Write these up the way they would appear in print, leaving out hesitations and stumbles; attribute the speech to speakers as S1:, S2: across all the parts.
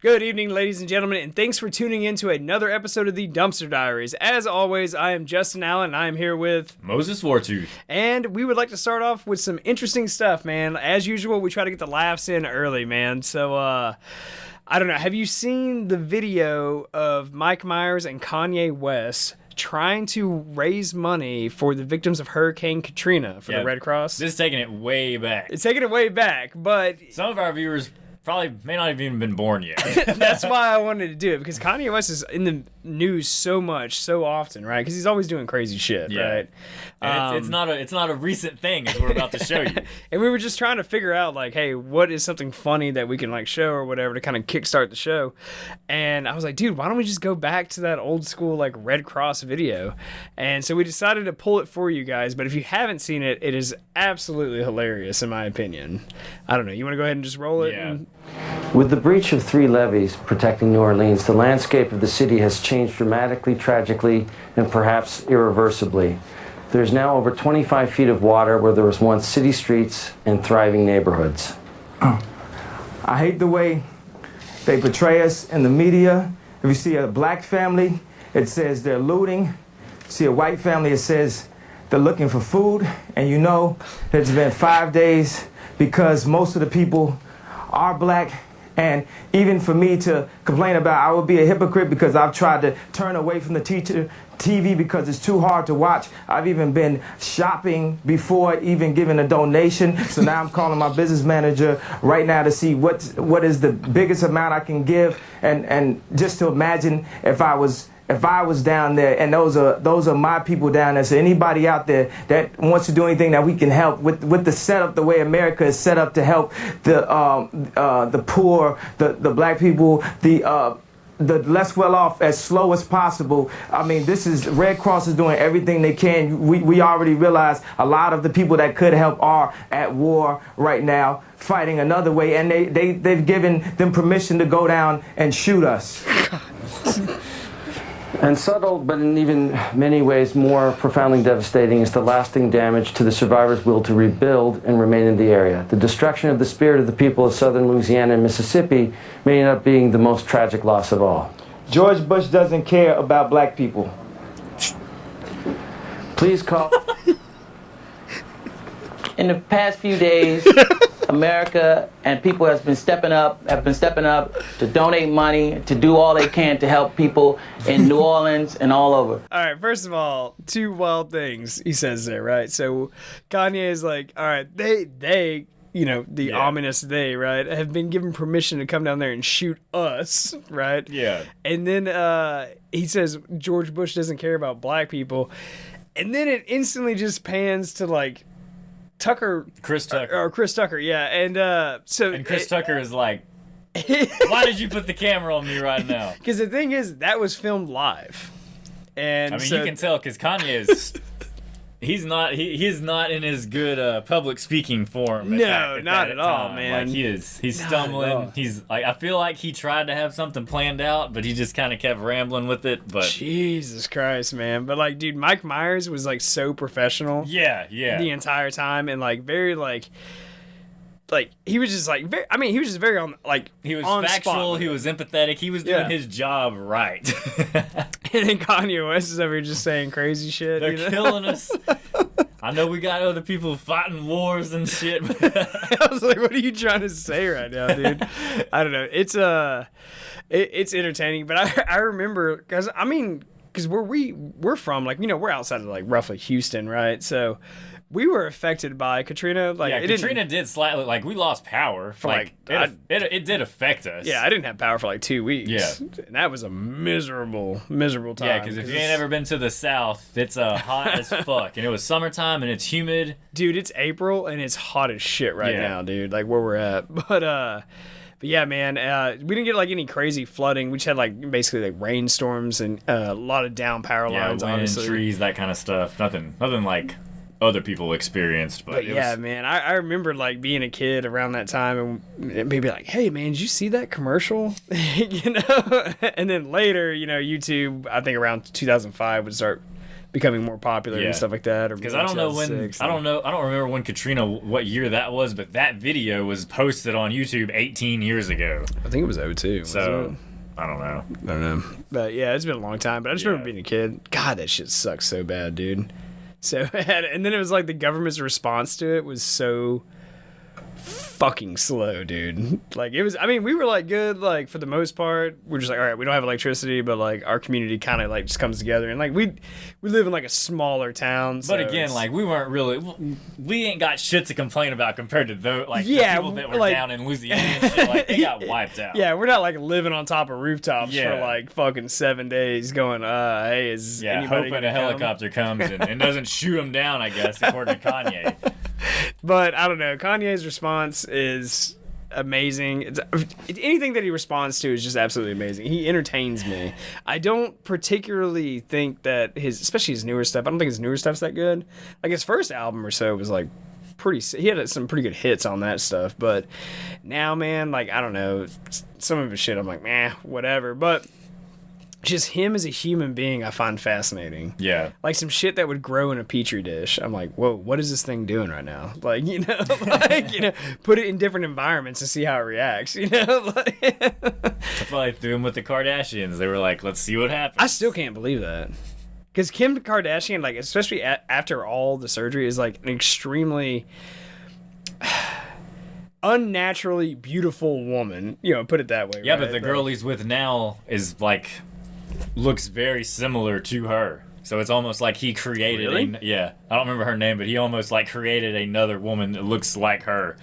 S1: Good evening, ladies and gentlemen, and thanks for tuning in to another episode of the Dumpster Diaries. As always, I am Justin Allen, and I am here with
S2: Moses Wartooth.
S1: And we would like to start off with some interesting stuff, man. As usual, we try to get the laughs in early, man. So, I don't know. Have you seen the video of Mike Myers and Kanye West trying to raise money for the victims of Hurricane Katrina for the Red Cross?
S2: This is taking it way back.
S1: It's taking it way back, but
S2: some of our viewers probably may not have even been born yet.
S1: That's why I wanted to do it, because Kanye West is in the news so much, so often, right? Because he's always doing crazy shit, right?
S2: And it's not a recent thing, as we're about to show you.
S1: And we were just trying to figure out, like, hey, what is something funny that we can, like, show or whatever to kind of kickstart the show. And I was like, dude, why don't we just go back to that old school, like, Red Cross video? And so we decided to pull it for you guys. But if you haven't seen it, it is absolutely hilarious, in my opinion. I don't know. You want to go ahead and just roll it?
S2: Yeah.
S3: With the breach of 3 levees protecting New Orleans, the landscape of the city has changed dramatically, tragically, and perhaps irreversibly. There's now over 25 feet of water where there was once city streets and thriving neighborhoods.
S4: I hate the way they portray us in the media. If you see a black family, it says they're looting. See a white family, it says they're looking for food. And you know it's been 5 days because most of the people are black. And even for me to complain about, I would be a hypocrite because I've tried to turn away from the TV because it's too hard to watch. I've even been shopping before even giving a donation. So now I'm calling my business manager right now to see what is the biggest amount I can give, and just to imagine if I was down there, and those are my people down there. So anybody out there that wants to do anything that we can help with the setup, the way America is set up to help the poor, the black people, the less well off as slow as possible. I mean, Red Cross is doing everything they can. We already realize a lot of the people that could help are at war right now, fighting another way, and they've given them permission to go down and shoot us.
S3: And subtle, but in even many ways more profoundly devastating, is the lasting damage to the survivors' will to rebuild and remain in the area. The destruction of the spirit of the people of southern Louisiana and Mississippi may end up being the most tragic loss of all.
S4: George Bush doesn't care about black people.
S3: Please call.
S5: In the past few days, America and people have been stepping up to donate money, to do all they can to help people in New Orleans and all over.
S1: All right, first of all, 2 wild things he says there, right? So Kanye is like, all right, they the ominous they, right, have been given permission to come down there and shoot us, right?
S2: Yeah.
S1: And then he says George Bush doesn't care about black people. And then it instantly just pans to, like, Chris Tucker, yeah, and
S2: Chris Tucker is like, why did you put the camera on me right now?
S1: Because the thing is, that was filmed live, and
S2: I mean, you can tell because Kanye is he's not in his good public speaking form.
S1: Not at all, man.
S2: Like he's stumbling. He's like, I feel like he tried to have something planned out, but he just kind of kept rambling with it. But
S1: Jesus Christ, man! But like, dude, Mike Myers was like so professional.
S2: Yeah.
S1: The entire time, and like very like he was just like he was just very on, like,
S2: he was
S1: on
S2: factual,
S1: spot.
S2: he was empathetic, he was doing his job right.
S1: And then Kanye West is over here just saying crazy shit.
S2: They're killing us. I know we got other people fighting wars and shit.
S1: I was like, what are you trying to say right now, dude? I don't know. It's entertaining, but I remember because where we're from, like, we're outside of, like, roughly Houston, right? So we were affected by Katrina. Like,
S2: Katrina did slightly, like, we lost power.
S1: For
S2: it did affect us.
S1: Yeah, I didn't have power for like 2 weeks.
S2: Yeah.
S1: And that was a miserable time.
S2: Yeah, because if you ain't ever been to the South, it's hot as fuck. And it was summertime and it's humid.
S1: Dude, it's April and it's hot as shit right now, dude. Like, where we're at. But yeah, man, we didn't get, like, any crazy flooding. We just had, like, basically, like, rainstorms and a lot of down power lines,
S2: wind,
S1: honestly.
S2: Trees, that kind of stuff. Nothing like other people experienced, but
S1: man, I remember, like, being a kid around that time and maybe like, hey, man, did you see that commercial? And then later, YouTube, I think around 2005 would start becoming more popular and stuff like that.
S2: Because I don't know when, I don't remember when Katrina, what year that was, but that video was posted on YouTube 18 years ago.
S1: I think it was 02.
S2: So, I don't know.
S1: But yeah, it's been a long time. But I just remember being a kid. God, that shit sucks so bad, dude. So bad. And then it was like the government's response to it was so fucking slow, dude. Like, it was, I mean, we were like good, like, for the most part. We're just like, all right, we don't have electricity, but like our community kind of like just comes together, and like we live in like a smaller town, so
S2: but again, like, we ain't got shit to complain about compared to those, like, the people that were down in Louisiana and shit. Like, they got wiped out.
S1: Yeah, we're not like living on top of rooftops for like fucking 7 days going, hey, is anybody
S2: hoping a helicopter comes and doesn't shoot them down, I guess, according to Kanye.
S1: But I don't know. Kanye's response is amazing. Anything that he responds to is just absolutely amazing. He entertains me. I don't particularly think that especially his newer stuff, I don't think his newer stuff's that good. Like, his first album or so was like he had some pretty good hits on that stuff. But now, man, like, I don't know. Some of his shit, I'm like, meh, whatever. But just him as a human being, I find fascinating.
S2: Yeah. Like,
S1: some shit that would grow in a petri dish. I'm like, whoa, what is this thing doing right now? Like, like, put it in different environments and see how it reacts,
S2: That's why they threw him with the Kardashians. They were like, let's see what happens.
S1: I still can't believe that. Because Kim Kardashian, like, especially after all the surgery, is like an extremely unnaturally beautiful woman. Put it that way.
S2: Yeah,
S1: right?
S2: but the girl he's with now is like, looks very similar to her. So it's almost like he created I don't remember her name, but he almost like created another woman that looks like her.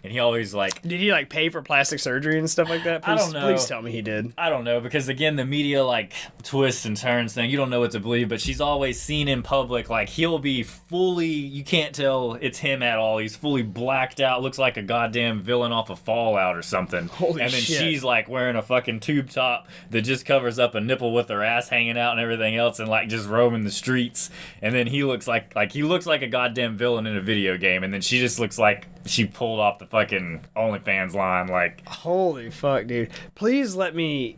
S2: And he always like...
S1: Did he like pay for plastic surgery and stuff like that? Please,
S2: I don't know.
S1: Please tell me he did.
S2: I don't know, because again, the media like twists and turns thing. You don't know what to believe, but she's always seen in public. Like, he'll be fully... You can't tell it's him at all. He's fully blacked out. Looks like a goddamn villain off of Fallout or something.
S1: Holy
S2: and then
S1: shit.
S2: She's like wearing a fucking tube top that just covers up a nipple with her ass hanging out and everything else, and like just roaming the streets. And then he looks like a goddamn villain in a video game. And then she just looks like she pulled off the fucking OnlyFans line. Like,
S1: holy fuck, dude. Please let me...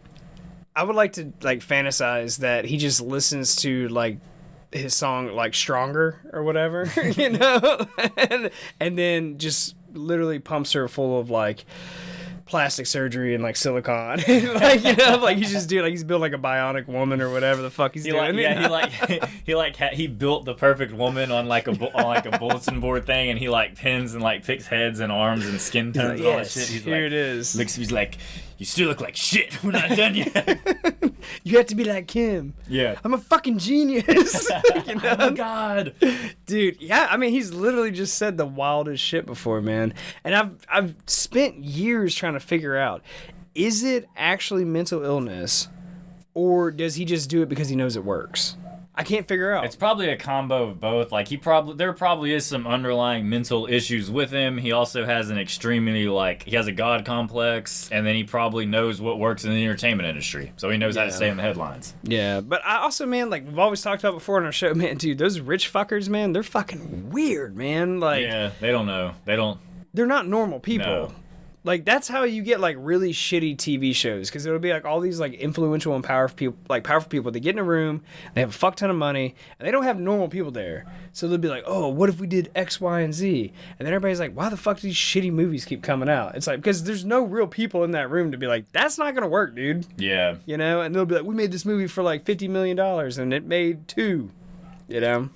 S1: I would like to like fantasize that he just listens to like his song like Stronger or whatever, and then just literally pumps her full of like plastic surgery and like silicone. Like, like he's just doing, like, he's built like a bionic woman or whatever the fuck he's doing.
S2: He built the perfect woman on like a bulletin board thing, and he like pins and like picks heads and arms and skin tones and all that shit.
S1: Here it is.
S2: He's like, you still look like shit. We're not done yet.
S1: You have to be like Kim.
S2: Yeah.
S1: I'm a fucking genius.
S2: Oh God,
S1: dude. Yeah, I mean, he's literally just said the wildest shit before, man. And I've spent years trying to figure out, is it actually mental illness, or does he just do it because he knows it works? I can't figure out.
S2: It's probably a combo of both. Like, there probably is some underlying mental issues with him. He also has an extremely, like, he has a God complex, and then he probably knows what works in the entertainment industry. So he knows how to stay in the headlines.
S1: Yeah, but I also, man, like we've always talked about before on our show, man, dude, those rich fuckers, man, they're fucking weird, man. Like,
S2: yeah, they don't know.
S1: They're not normal people.
S2: No.
S1: Like, that's how you get like really shitty TV shows, because it'll be like all these like influential and powerful people. They get in a room, they have a fuck ton of money, and they don't have normal people there. So they'll be like, oh, what if we did X, Y, and Z? And then everybody's like, why the fuck do these shitty movies keep coming out? It's like, because there's no real people in that room to be like, that's not gonna work, dude.
S2: Yeah.
S1: And they'll be like, we made this movie for like $50 million and it made $2 million.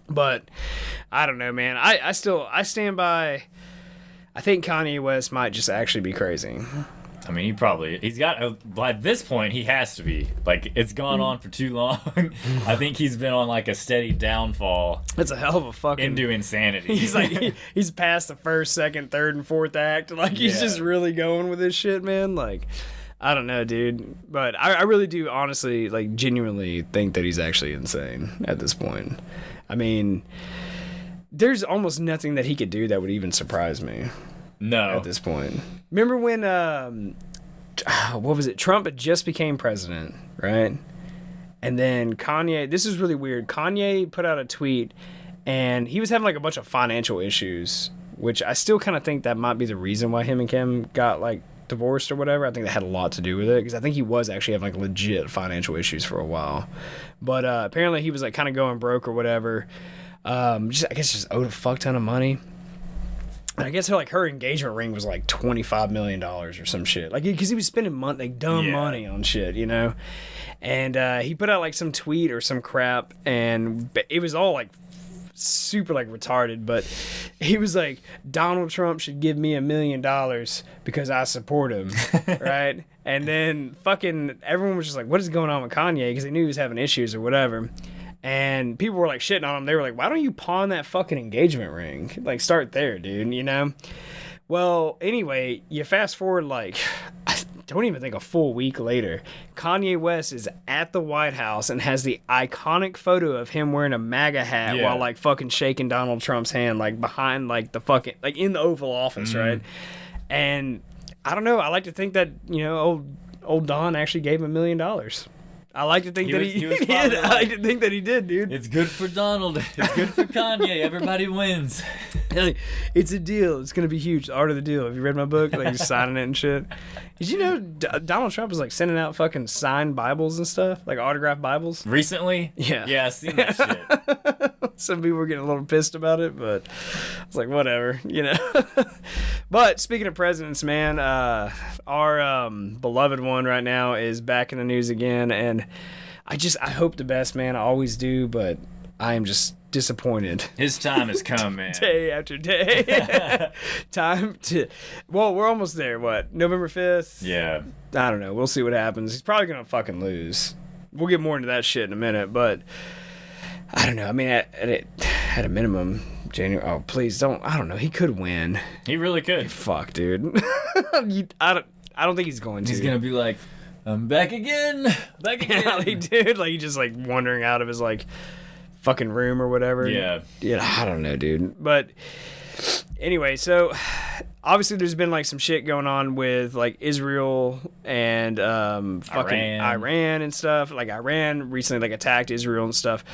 S1: But I don't know, man. I stand by. I think Kanye West might just actually be crazy.
S2: I mean, he's got, by this point, he has to be. Like, it's gone on for too long. I think he's been on, like, a steady downfall.
S1: It's a hell of a fucking...
S2: into insanity.
S1: He's like, he's past the first, second, third, and fourth act. Like, he's just really going with this shit, man. Like, I don't know, dude. But I really do, honestly, like, genuinely think that he's actually insane at this point. I mean... There's almost nothing that he could do that would even surprise me.
S2: No.
S1: At this point. Remember when, what was it? Trump had just became president, right? And then Kanye, this is really weird. Kanye put out a tweet, and he was having like a bunch of financial issues, which I still kind of think that might be the reason why him and Kim got like divorced or whatever. I think that had a lot to do with it because I think he was actually having like legit financial issues for a while. But apparently he was like kind of going broke or whatever. I guess just owed a fuck ton of money. And I guess her engagement ring was like $25 million or some shit. Like, because he was spending dumb money on shit, you know? And he put out like some tweet or some crap, and it was all like super like retarded, but he was like, Donald Trump should give me $1 million because I support him, right? And then fucking everyone was just like, what is going on with Kanye? Because they knew he was having issues or whatever. And people were like shitting on him. They were like, why don't you pawn that fucking engagement ring? Like, start there, dude, you know? Well, anyway, you fast forward like, I don't even think a full week later, Kanye West is at the White House and has the iconic photo of him wearing a MAGA hat while like fucking shaking Donald Trump's hand, like behind like the fucking, like in the Oval Office, right? And I don't know, I like to think that, you know, old Don actually gave him $1 million. I like to think he did. I like to think that he did, dude.
S2: It's good for Donald. It's good for Kanye. Everybody wins.
S1: It's a deal. It's gonna be huge. The Art of the Deal. Have you read my book? Like, he's signing it and shit. Did you know Donald Trump was like sending out fucking signed Bibles and stuff, like autographed Bibles?
S2: Recently?
S1: Yeah.
S2: Yeah, I seen that shit.
S1: Some people were getting a little pissed about it, but I was like, whatever, you know. But speaking of presidents, man, our beloved one right now is back in the news again, and I hope the best, man. I always do, but I am just disappointed.
S2: His time has come, man.
S1: Day after day. Well, we're almost there. What, November 5th?
S2: Yeah.
S1: I don't know. We'll see what happens. He's probably gonna fucking lose. We'll get more into that shit in a minute, but I don't know. I mean, at a minimum, January. Oh, please don't. I don't know. He could win.
S2: He really could.
S1: Fuck, dude. I don't think he's going to.
S2: He's gonna be like, I'm back again. Back again.
S1: Like, dude, like, he's just like wandering out of his like fucking room or whatever.
S2: Yeah.
S1: I don't know, dude. But anyway, so obviously there's been like some shit going on with like Israel and fucking Iran and stuff. Like, Iran recently like attacked Israel and stuff.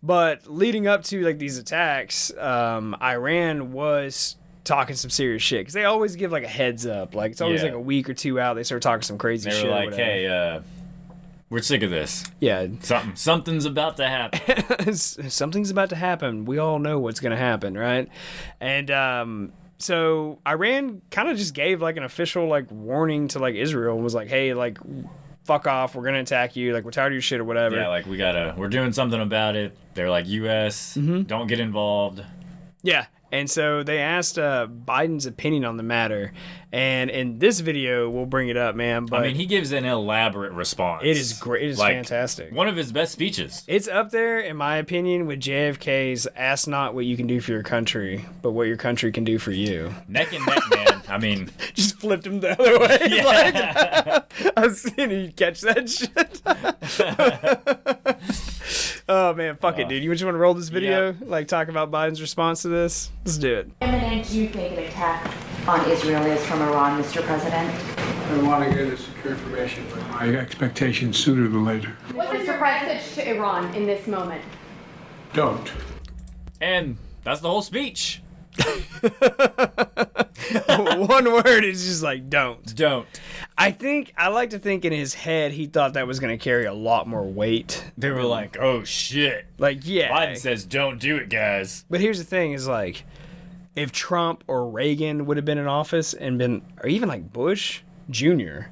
S1: But leading up to like these attacks, Iran was talking some serious shit because they always give like a heads up. Like, it's always like a week or two out they start talking some crazy shit.
S2: They were like, hey, we're sick of this.
S1: Yeah.
S2: Something's about to happen.
S1: Something's about to happen. We all know what's going to happen, right? And so Iran kind of just gave like an official like warning to like Israel and was like, hey, like, fuck off. We're going to attack you. Like, we're tired of your shit or whatever.
S2: Yeah, like, we're doing something about it. They're like, U.S., don't get involved.
S1: Yeah. And so they asked Biden's opinion on the matter. And in this video, we'll bring it up, man. But
S2: I mean, he gives an elaborate response.
S1: It is great. It is like, fantastic.
S2: One of his best speeches.
S1: It's up there, in my opinion, with JFK's "Ask not what you can do for your country, but what your country can do for you."
S2: Neck and neck, man. I mean,
S1: just flipped him the other way.
S2: Yeah.
S1: Like, I was seeing you catch that shit. Oh man, fuck it, dude. You just want to roll this video?
S2: Yep.
S1: Like, talk about Biden's response to this? Let's do it.
S6: Imminent do you think an attack on Israel is from Iran, Mr. President?
S7: I want to get the secure information, but my expectations sooner than later.
S8: What's your message to Iran in this moment?
S7: Don't.
S2: And that's the whole speech.
S1: One word is just like, don't.
S2: Don't.
S1: I like to think in his head he thought that was going to carry a lot more weight.
S2: They were like, oh shit.
S1: Like, yeah.
S2: Biden says don't do it, guys.
S1: But here's the thing is like, if Trump or Reagan would have been in office and been, or even like Bush Jr.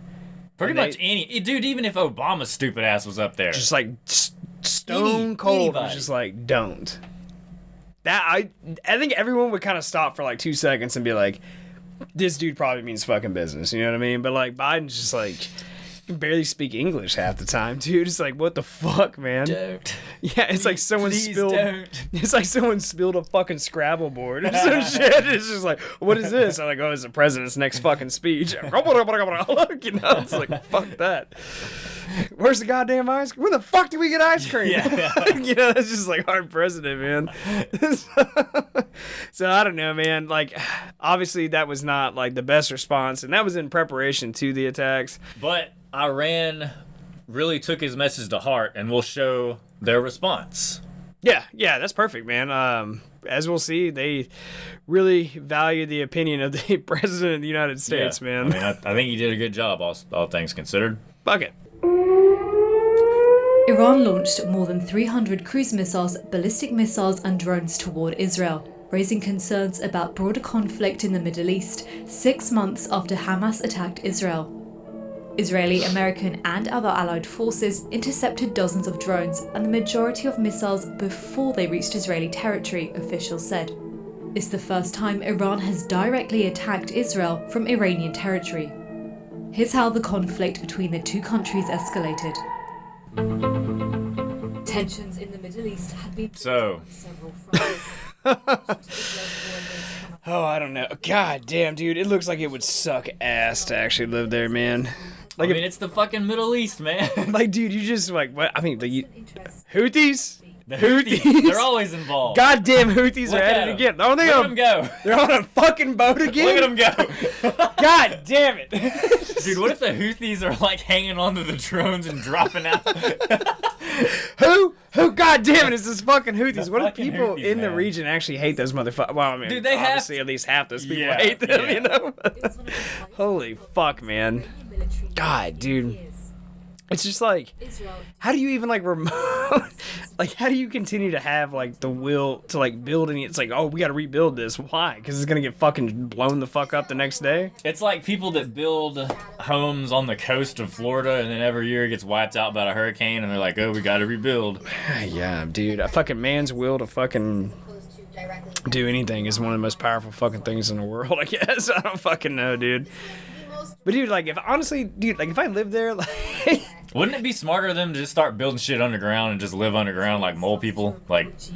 S2: Pretty much any, dude, even if Obama's stupid ass was up there.
S1: Just like stone cold was just like, don't. That I think everyone would kind of stop for like 2 seconds and be like, this dude probably means fucking business, you know what I mean? But like, Biden's just like, he can barely speak English half the time, dude. It's like, what the fuck, man?
S2: Don't.
S1: Yeah, it's like someone spilled.
S2: Don't.
S1: It's like someone spilled a fucking Scrabble board or some shit. It's just like, what is this? I'm like, oh, it's the president's next fucking speech. You know, it's like, fuck that. Where's the goddamn ice cream? Where the fuck do we get ice cream?
S2: Yeah.
S1: You know, that's just like our president, man. So I don't know, man. Like, obviously that was not like the best response, and that was in preparation to the attacks.
S2: But Iran really took his message to heart, and will show their response.
S1: Yeah, that's perfect, man. as we'll see, they really value the opinion of the president of the United States, man.
S2: I mean, I think he did a good job, all things considered.
S1: Fuck it.
S9: Iran launched more than 300 cruise missiles, ballistic missiles and drones toward Israel, raising concerns about broader conflict in the Middle East 6 months after Hamas attacked Israel. Israeli, American and other allied forces intercepted dozens of drones and the majority of missiles before they reached Israeli territory, officials said. It's the first time Iran has directly attacked Israel from Iranian territory. Here's how the conflict between the two countries escalated. Tensions in the Middle East had been on several fronts.
S1: Oh, I don't know. God damn, dude. It looks like it would suck ass to actually live there, man. Like,
S2: I mean, it's the fucking Middle East, man.
S1: Like, dude, you just, like, what? I mean, the Houthis?
S2: The Houthis. They're always involved.
S1: Goddamn Houthis are at it again. Look at them
S2: go.
S1: They're on a fucking boat again?
S2: Look at them go.
S1: God damn it.
S2: Dude, what if the Houthis are, like, hanging onto the drones and dropping out?
S1: Who? God damn it, it's this fucking Houthis. What if people
S2: Houthis,
S1: in the
S2: man.
S1: region actually hate those motherfuckers? Well, I mean,
S2: Dude, they
S1: obviously at least half those people hate them, you know? Holy fuck, man. God, dude. It's just like, how do you even like remote, like how do you continue to have like the will to like build any, it's like, oh, we got to rebuild this. Why? Because it's going to get fucking blown the fuck up the next day.
S2: It's like people that build homes on the coast of Florida and then every year it gets wiped out by a hurricane and they're like, oh, we got to rebuild.
S1: Yeah, dude, a fucking man's will to fucking do anything is one of the most powerful fucking things in the world, I guess. I don't fucking know, dude. But dude, like, if honestly, dude, like, if I lived there, like,
S2: wouldn't it be smarter of them to just start building shit underground and just live underground like mole people? Like just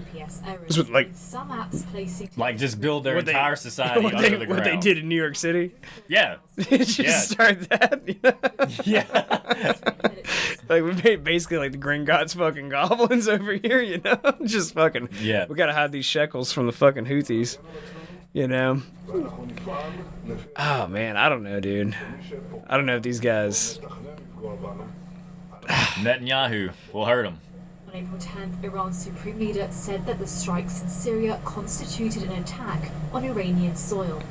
S2: build their entire society under the ground.
S1: What they did in New York City?
S2: Yeah.
S1: Just start that, you know?
S2: Yeah.
S1: Like, we made basically like the Gringotts fucking goblins over here, you know? Just fucking,
S2: yeah.
S1: We gotta hide these shekels from the fucking Houthis. You know? Oh, man, I don't know, dude. I don't know if these guys...
S2: Netanyahu will hurt him.
S9: On April 10th, Iran's supreme leader said that the strikes in Syria constituted an attack on Iranian soil.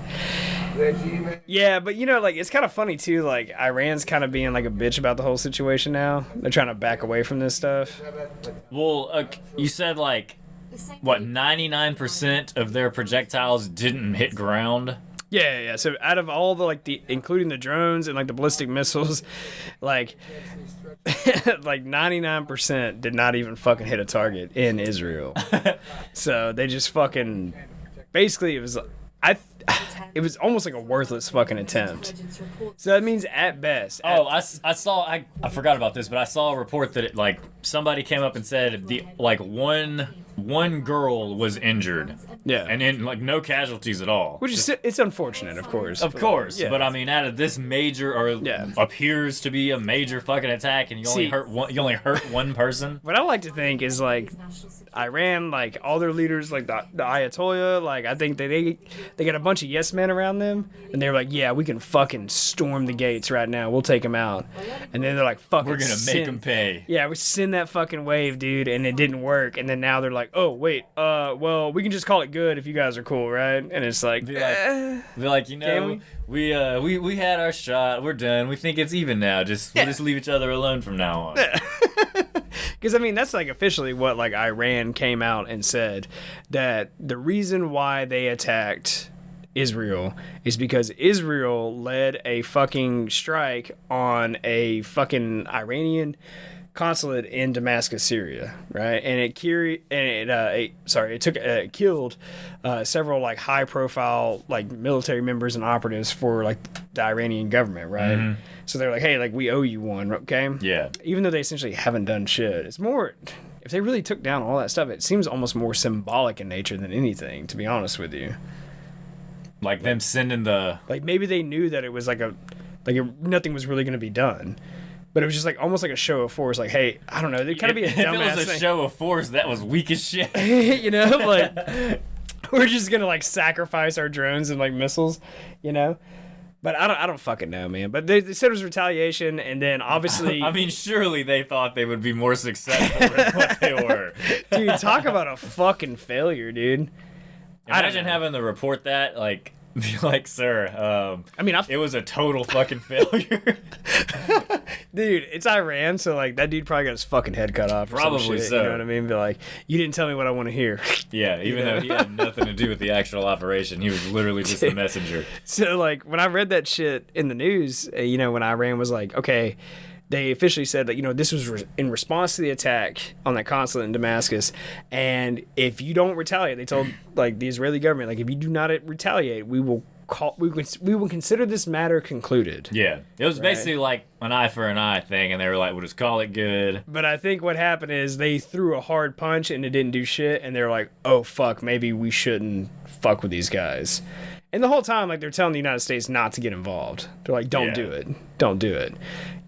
S1: Yeah, but you know, like, it's kind of funny, too. Like, Iran's kind of being like a bitch about the whole situation now. They're trying to back away from this stuff.
S2: Well, you said, like... What, 99% of their projectiles didn't hit ground?
S1: Yeah. So out of all the, like, including the drones and, like, the ballistic missiles, like, like 99% did not even fucking hit a target in Israel. So they just fucking, basically it was almost like a worthless fucking attempt. So that means at best.
S2: Oh, I forgot about this, but I saw a report that like somebody came up and said one girl was injured.
S1: Yeah.
S2: And then like no casualties at all.
S1: Which is it's unfortunate, of course.
S2: Of course.
S1: Yeah.
S2: But I mean out of this major appears to be a major fucking attack and you only hurt one person.
S1: What I like to think is like Iran, like all their leaders, like the Ayatollah, like I think they got a bunch of yes men around them, and they're like, yeah, we can fucking storm the gates right now. We'll take them out. And then they're like, fucking,
S2: we're gonna make them pay.
S1: Yeah, we send that fucking wave, dude, and it didn't work. And then now they're like, oh wait, well, we can just call it good if you guys are cool, right? And it's like,
S2: be like, you know, we had our shot. We're done. We think it's even now. We'll just leave each other alone from now on.
S1: Because, I mean, that's, like, officially what, like, Iran came out and said, that the reason why they attacked Israel is because Israel led a fucking strike on a fucking Iranian consulate in Damascus, Syria, right? And it killed several like high profile like military members and operatives for like the Iranian government, right? Mm-hmm. So they're like, hey, like we owe you one, okay?
S2: Yeah.
S1: Even though they essentially haven't done shit, it's more, if they really took down all that stuff, it seems almost more symbolic in nature than anything, to be honest with you.
S2: Like them sending the,
S1: like maybe they knew that it was like nothing was really going to be done. But it was just like almost like a show of force. Like, hey, I don't know. There'd kind of be a dumbass thing.
S2: If it was a show of force, that was weak as shit.
S1: You know, like we're just gonna like sacrifice our drones and like missiles, you know. But I don't fucking know, man. But they said it was retaliation, and then obviously,
S2: I mean, surely they thought they would be more successful than what they were.
S1: Dude, talk about a fucking failure, dude.
S2: Imagine having to report that, like, be like, sir,
S1: I mean,
S2: it was a total fucking failure.
S1: dude, it's Iran, so like that dude probably got his fucking head cut off. Or
S2: Probably
S1: some shit,
S2: so.
S1: You know what I mean? Be like, you didn't tell me what I want to hear.
S2: Yeah, even though he had nothing to do with the actual operation, he was literally just the messenger.
S1: So like when I read that shit in the news, you know, when Iran was like, okay, they officially said that, you know, this was in response to the attack on that consulate in Damascus, and if you don't retaliate, they told like the Israeli government, like if you do not retaliate, we will consider this matter concluded.
S2: Yeah, it was basically like an eye for an eye thing, and they were like, we'll just call it good.
S1: But I think what happened is they threw a hard punch and it didn't do shit, and they were like, oh fuck, maybe we shouldn't fuck with these guys. And the whole time, like, they're telling the United States not to get involved. They're like, don't do it. Don't do it.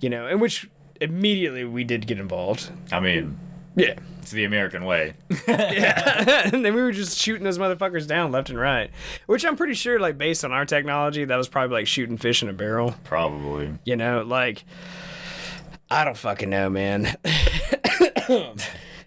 S1: You know, in which immediately we did get involved.
S2: I mean,
S1: yeah.
S2: It's the American way.
S1: Yeah. And then we were just shooting those motherfuckers down left and right. Which I'm pretty sure, like, based on our technology, that was probably like shooting fish in a barrel.
S2: Probably.
S1: You know, like, I don't fucking know, man.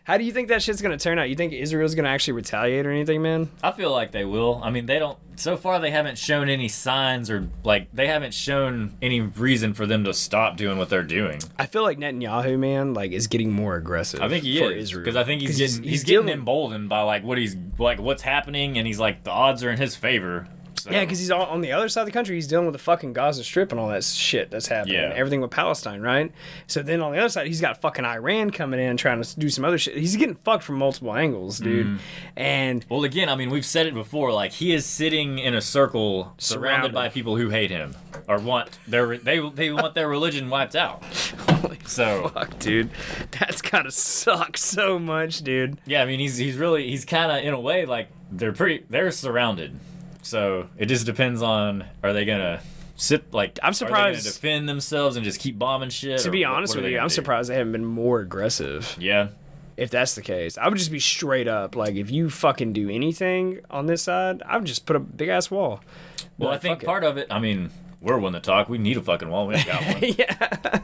S1: How do you think that shit's gonna turn out? You think Israel's gonna actually retaliate or anything, man?
S2: I feel like they will. I mean, they don't. So far, they haven't shown any signs or like they haven't shown any reason for them to stop doing what they're doing.
S1: I feel like Netanyahu, man, like is getting more aggressive.
S2: I think he
S1: for
S2: is
S1: Israel
S2: because I think he's getting emboldened by like what's happening, and he's like the odds are in his favor. So.
S1: Yeah, because he's on the other side of the country. He's dealing with the fucking Gaza Strip and all that shit that's happening.
S2: Yeah.
S1: Everything with Palestine, right? So then on the other side, he's got fucking Iran coming in trying to do some other shit. He's getting fucked from multiple angles, dude. And
S2: well, again, I mean, we've said it before. Like he is sitting in a circle surrounded by people who hate him or want they want their religion wiped out.
S1: Holy fuck, dude. That's gotta suck so much, dude.
S2: Yeah, I mean, he's kind of in a way like they're surrounded. So it just depends on, are they gonna sit like?
S1: I'm surprised.
S2: Are they gonna defend themselves and just keep bombing shit?
S1: To be honest with you, I'm surprised they haven't been more aggressive.
S2: Yeah.
S1: If that's the case, I would just be straight up like, if you fucking do anything on this side, I would just put a big ass wall.
S2: Well, I think part of it. I mean, we're one to talk. We need a fucking wall. We ain't got one.
S1: Yeah.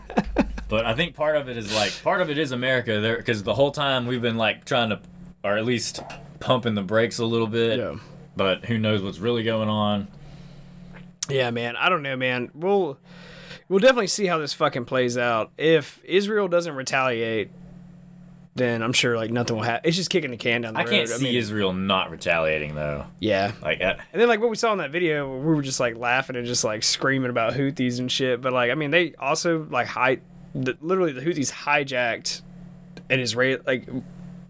S2: But I think part of it is America there, because the whole time we've been like trying to, or at least pumping the brakes a little bit.
S1: Yeah.
S2: But who knows what's really going on?
S1: Yeah, man. I don't know, man. We'll definitely see how this fucking plays out. If Israel doesn't retaliate, then I'm sure like nothing will happen. It's just kicking the can down the road.
S2: I can't see Israel not retaliating though.
S1: Yeah.
S2: And
S1: then like what we saw in that video, we were just like laughing and just like screaming about Houthis and shit. But like, I mean, they also like literally the Houthis hijacked an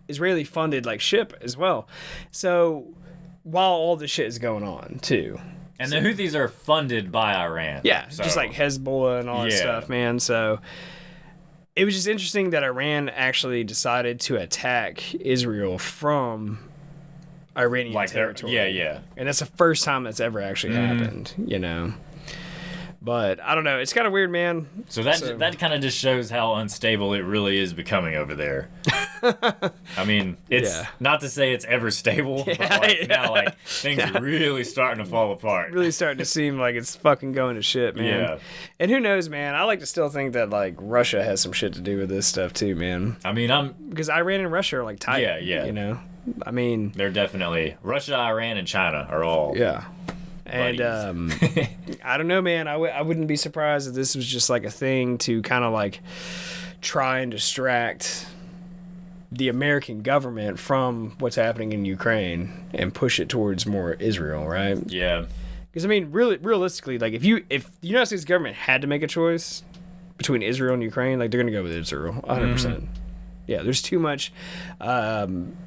S1: Israeli funded like ship as well. So while all this shit is going on too.
S2: And the Houthis are funded by Iran.
S1: Yeah,
S2: so.
S1: just like Hezbollah and all that stuff, man. So it was just interesting that Iran actually decided to attack Israel from Iranian territory.
S2: Yeah.
S1: And that's the first time that's ever actually happened, you know. But I don't know. It's kind of weird, man.
S2: So that kind of just shows how unstable it really is becoming over there. I mean, it's not to say it's ever stable, but like now like things are really starting to fall apart.
S1: Really starting to seem like it's fucking going to shit, man.
S2: Yeah.
S1: And who knows, man? I like to still think that like Russia has some shit to do with this stuff too, man.
S2: I mean,
S1: because Iran and Russia are like tight.
S2: Yeah.
S1: You know, I mean,
S2: they're definitely Russia, Iran, and China are all
S1: And I don't know, man. I wouldn't be surprised if this was just like a thing to kind of like try and distract the American government from what's happening in Ukraine and push it towards more Israel, right?
S2: Yeah.
S1: Because I mean, really, realistically, like if the United States government had to make a choice between Israel and Ukraine, like they're gonna go with Israel, 100%. Yeah, there's too much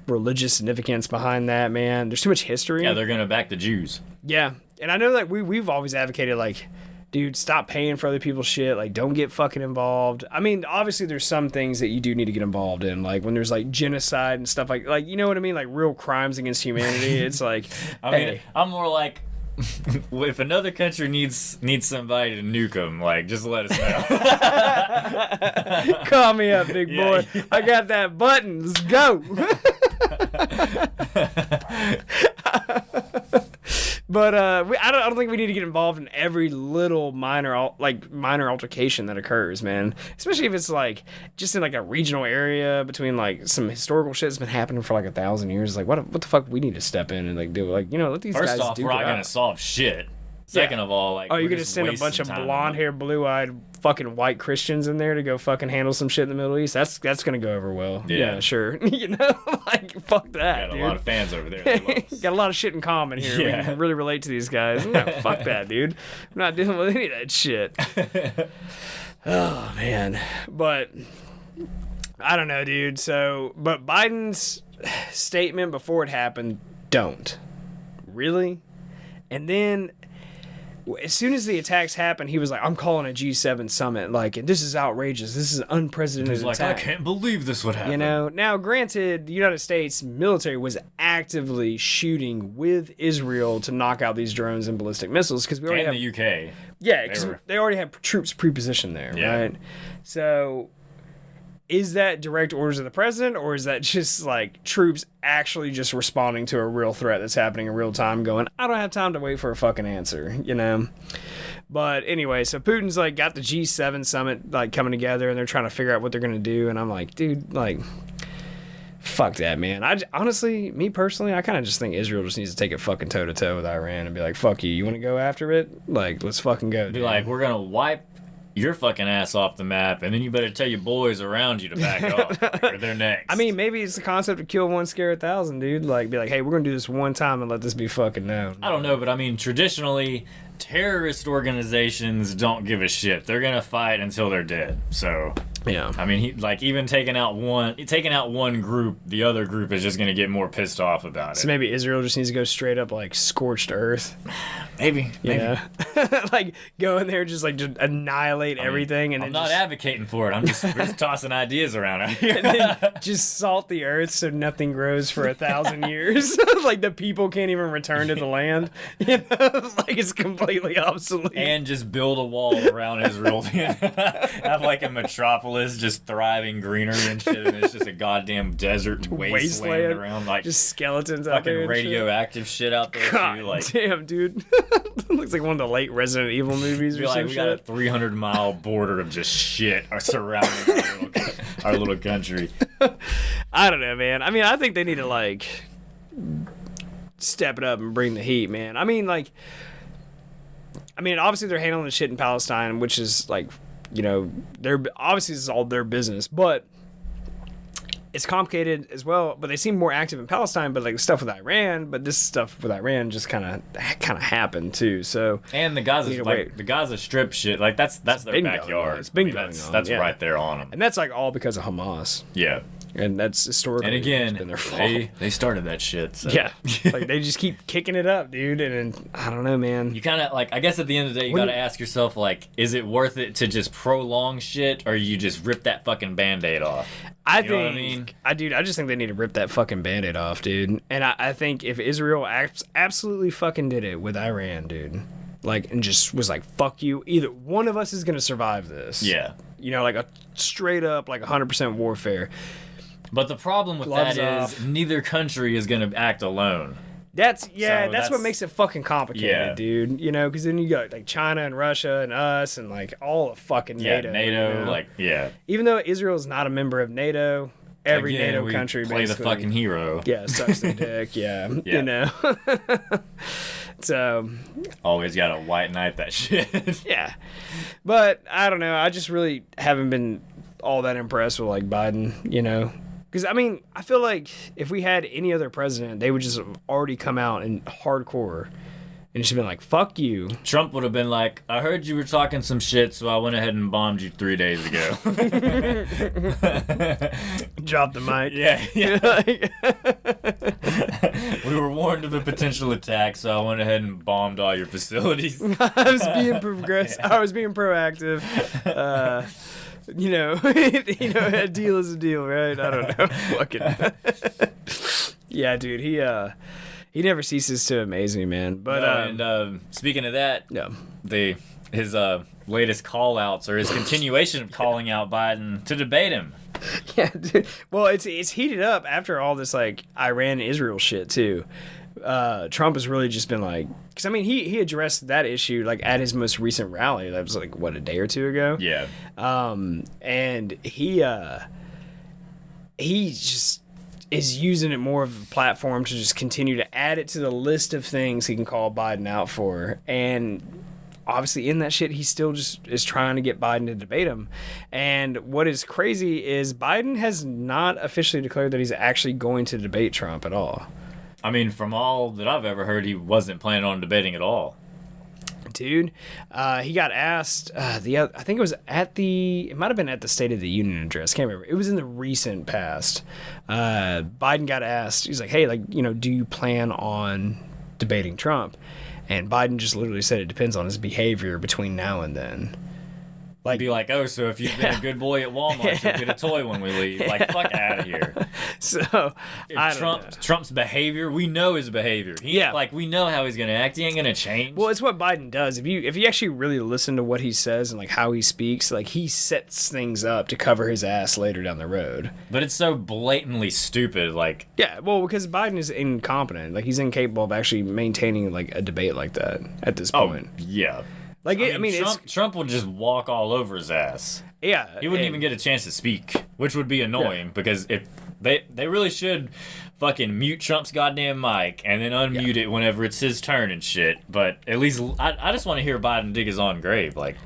S1: religious significance behind that, man. There's too much history.
S2: Yeah, they're gonna back the Jews.
S1: Yeah, and I know that we've always advocated like, dude, stop paying for other people's shit. Like, don't get fucking involved. I mean, obviously there's some things that you do need to get involved in, like when there's like genocide and stuff like you know what I mean, like real crimes against humanity. It's like,
S2: I mean, I'm more like, if another country needs somebody to nuke them, like just let us know.
S1: Call me up, big boy.
S2: Yeah.
S1: I got that button. Let's go. But I don't think we need to get involved in every little minor altercation that occurs, man. Especially if it's like just in like a regional area between like some historical shit that's been happening for like 1,000 years. Like what the fuck we need to step in and like do, like, you know, let these guys do it.
S2: First off, we're not gonna solve shit. Second of all, like,
S1: you're gonna send a bunch of blonde-haired, blue-eyed, fucking white Christians in there to go fucking handle some shit in the Middle East? That's gonna go over well. Yeah, sure. You know, like, fuck that.
S2: Got a lot of fans over there.
S1: Got a lot of shit in common here. We can really relate to these guys. No, fuck that, dude. I'm not dealing with any of that shit. Oh man, but I don't know, dude. So, but Biden's statement before it happened, don't really, and then. As soon as the attacks happened, he was like, I'm calling a G7 summit. Like, this is outrageous. This is an unprecedented attack.
S2: I can't believe this would happen.
S1: You know, now, granted, the United States military was actively shooting with Israel to knock out these drones and ballistic missiles. Because we already have
S2: the UK.
S1: Yeah, because they already have troops pre-positioned there, right? So, is that direct orders of the president, or is that just like troops actually just responding to a real threat that's happening in real time, going, I don't have time to wait for a fucking answer, you know? But anyway, so Putin's like got the G7 summit like coming together, and they're trying to figure out what they're gonna do, and I'm like, dude, like, fuck that, man. Honestly, me personally, I kind of just think Israel just needs to take it fucking toe to toe with Iran and be like, fuck you, you want to go after it? Like, let's fucking go.
S2: Be like, we're gonna wipe your fucking ass off the map, and then you better tell your boys around you to back off, like, or they're next.
S1: I mean, maybe it's the concept of kill one, scare 1,000, dude. Like, be like, hey, we're gonna do this one time and let this be fucking known.
S2: I don't know, but I mean, traditionally, terrorist organizations don't give a shit. They're gonna fight until they're dead. So
S1: yeah,
S2: I mean, even taking out one group, the other group is just gonna get more pissed off about it.
S1: So maybe Israel just needs to go straight up like scorched earth.
S2: Maybe.
S1: Like go in there, just annihilate everything, and
S2: I'm
S1: then
S2: not advocating for it. We're just tossing ideas around out here.
S1: And then just salt the earth so nothing grows for 1,000 years. Like the people can't even return to the land. You know, like it's completely obsolete.
S2: And just build a wall around Israel. Have like a metropolis just thriving greenery and shit, and it's just a goddamn desert wasteland around, like
S1: just skeletons out there.
S2: Fucking radioactive shit out there.
S1: God
S2: too. Like,
S1: damn, dude. Looks like one of the late Resident Evil movies or
S2: like,
S1: some
S2: we
S1: shit.
S2: got a 300-mile border of just shit surrounding our little country.
S1: I don't know, man. I mean, I think they need to like step it up and bring the heat, man. I mean, obviously they're handling the shit in Palestine, which is like, you know, obviously this is all their business, but it's complicated as well. But they seem more active in Palestine, but like stuff with Iran, but this stuff with Iran just kind of happened too. So
S2: and the Gaza Strip shit, like that's their backyard.
S1: It's been going on.
S2: That's right there on them,
S1: and that's like all because of Hamas.
S2: Yeah.
S1: And that's historically
S2: and again,
S1: been their fault.
S2: They started that shit. So.
S1: Yeah, like they just keep kicking it up, dude. And I don't know, man.
S2: You kind of like, I guess at the end of the day, you got to ask yourself, like, is it worth it to just prolong shit, or you just rip that fucking Band-Aid off?
S1: I just think they need to rip that fucking Band-Aid off, dude. And I think if Israel absolutely fucking did it with Iran, dude, like, and just was like, fuck you, either one of us is gonna survive this.
S2: Yeah.
S1: You know, like a straight up, like 100% warfare.
S2: But the problem with that is neither country is going to act alone.
S1: That's what makes it fucking complicated, dude. You know, because then you got like China and Russia and us and like all of fucking NATO.
S2: NATO,
S1: you know?
S2: like, yeah.
S1: Even though Israel is not a member of NATO, every NATO country
S2: play
S1: basically
S2: the fucking hero.
S1: Yeah, sucks their dick. Yeah, you know. So
S2: always gotta white knight that shit.
S1: Yeah, but I don't know. I just really haven't been all that impressed with like Biden. You know. Because, I mean, I feel like if we had any other president, they would just have already come out in hardcore and just been like, fuck you.
S2: Trump would have been like, I heard you were talking some shit, so I went ahead and bombed you 3 days ago.
S1: Drop the mic.
S2: Yeah. We were warned of a potential attack, so I went ahead and bombed all your facilities.
S1: I was being progressive. I was being proactive. You know, a deal is a deal, right? I don't know. Fucking. Yeah, dude. He never ceases to amaze me, man. But
S2: and speaking of that, his latest call outs or his continuation of calling out Biden to debate him.
S1: Yeah, dude. Well, it's heated up after all this like Iran Israel shit too. Trump has really just been like, because I mean, he addressed that issue like at his most recent rally. That was like what, a day or two ago.
S2: Yeah.
S1: And he just is using it more of a platform to just continue to add it to the list of things he can call Biden out for. And obviously in that shit, he still just is trying to get Biden to debate him. And what is crazy is Biden has not officially declared that he's actually going to debate Trump at all.
S2: I mean, from all that I've ever heard, he wasn't planning on debating at all.
S1: Dude, he got asked, I think it was it might have been at the State of the Union address. Can't remember. It was in the recent past. Biden got asked, he's like, hey, like, you know, do you plan on debating Trump? And Biden just literally said it depends on his behavior between now and then. Like,
S2: be like, oh, so if you've been a good boy at Walmart, you'll get a toy when we leave. Like, fuck out of here.
S1: So,
S2: if Trump's behavior, we know his behavior. Like, we know how he's gonna act. He ain't gonna change.
S1: Well, it's what Biden does. If you actually really listen to what he says and like how he speaks, like he sets things up to cover his ass later down the road.
S2: But it's so blatantly stupid. Like,
S1: yeah, well, because Biden is incompetent. Like he's incapable of actually maintaining like a debate like that at this point.
S2: Oh, yeah.
S1: Like,
S2: Trump will just walk all over his ass.
S1: Yeah.
S2: He wouldn't even get a chance to speak, which would be annoying because if they really should fucking mute Trump's goddamn mic and then unmute it whenever it's his turn and shit. But at least I just want to hear Biden dig his own grave. Like,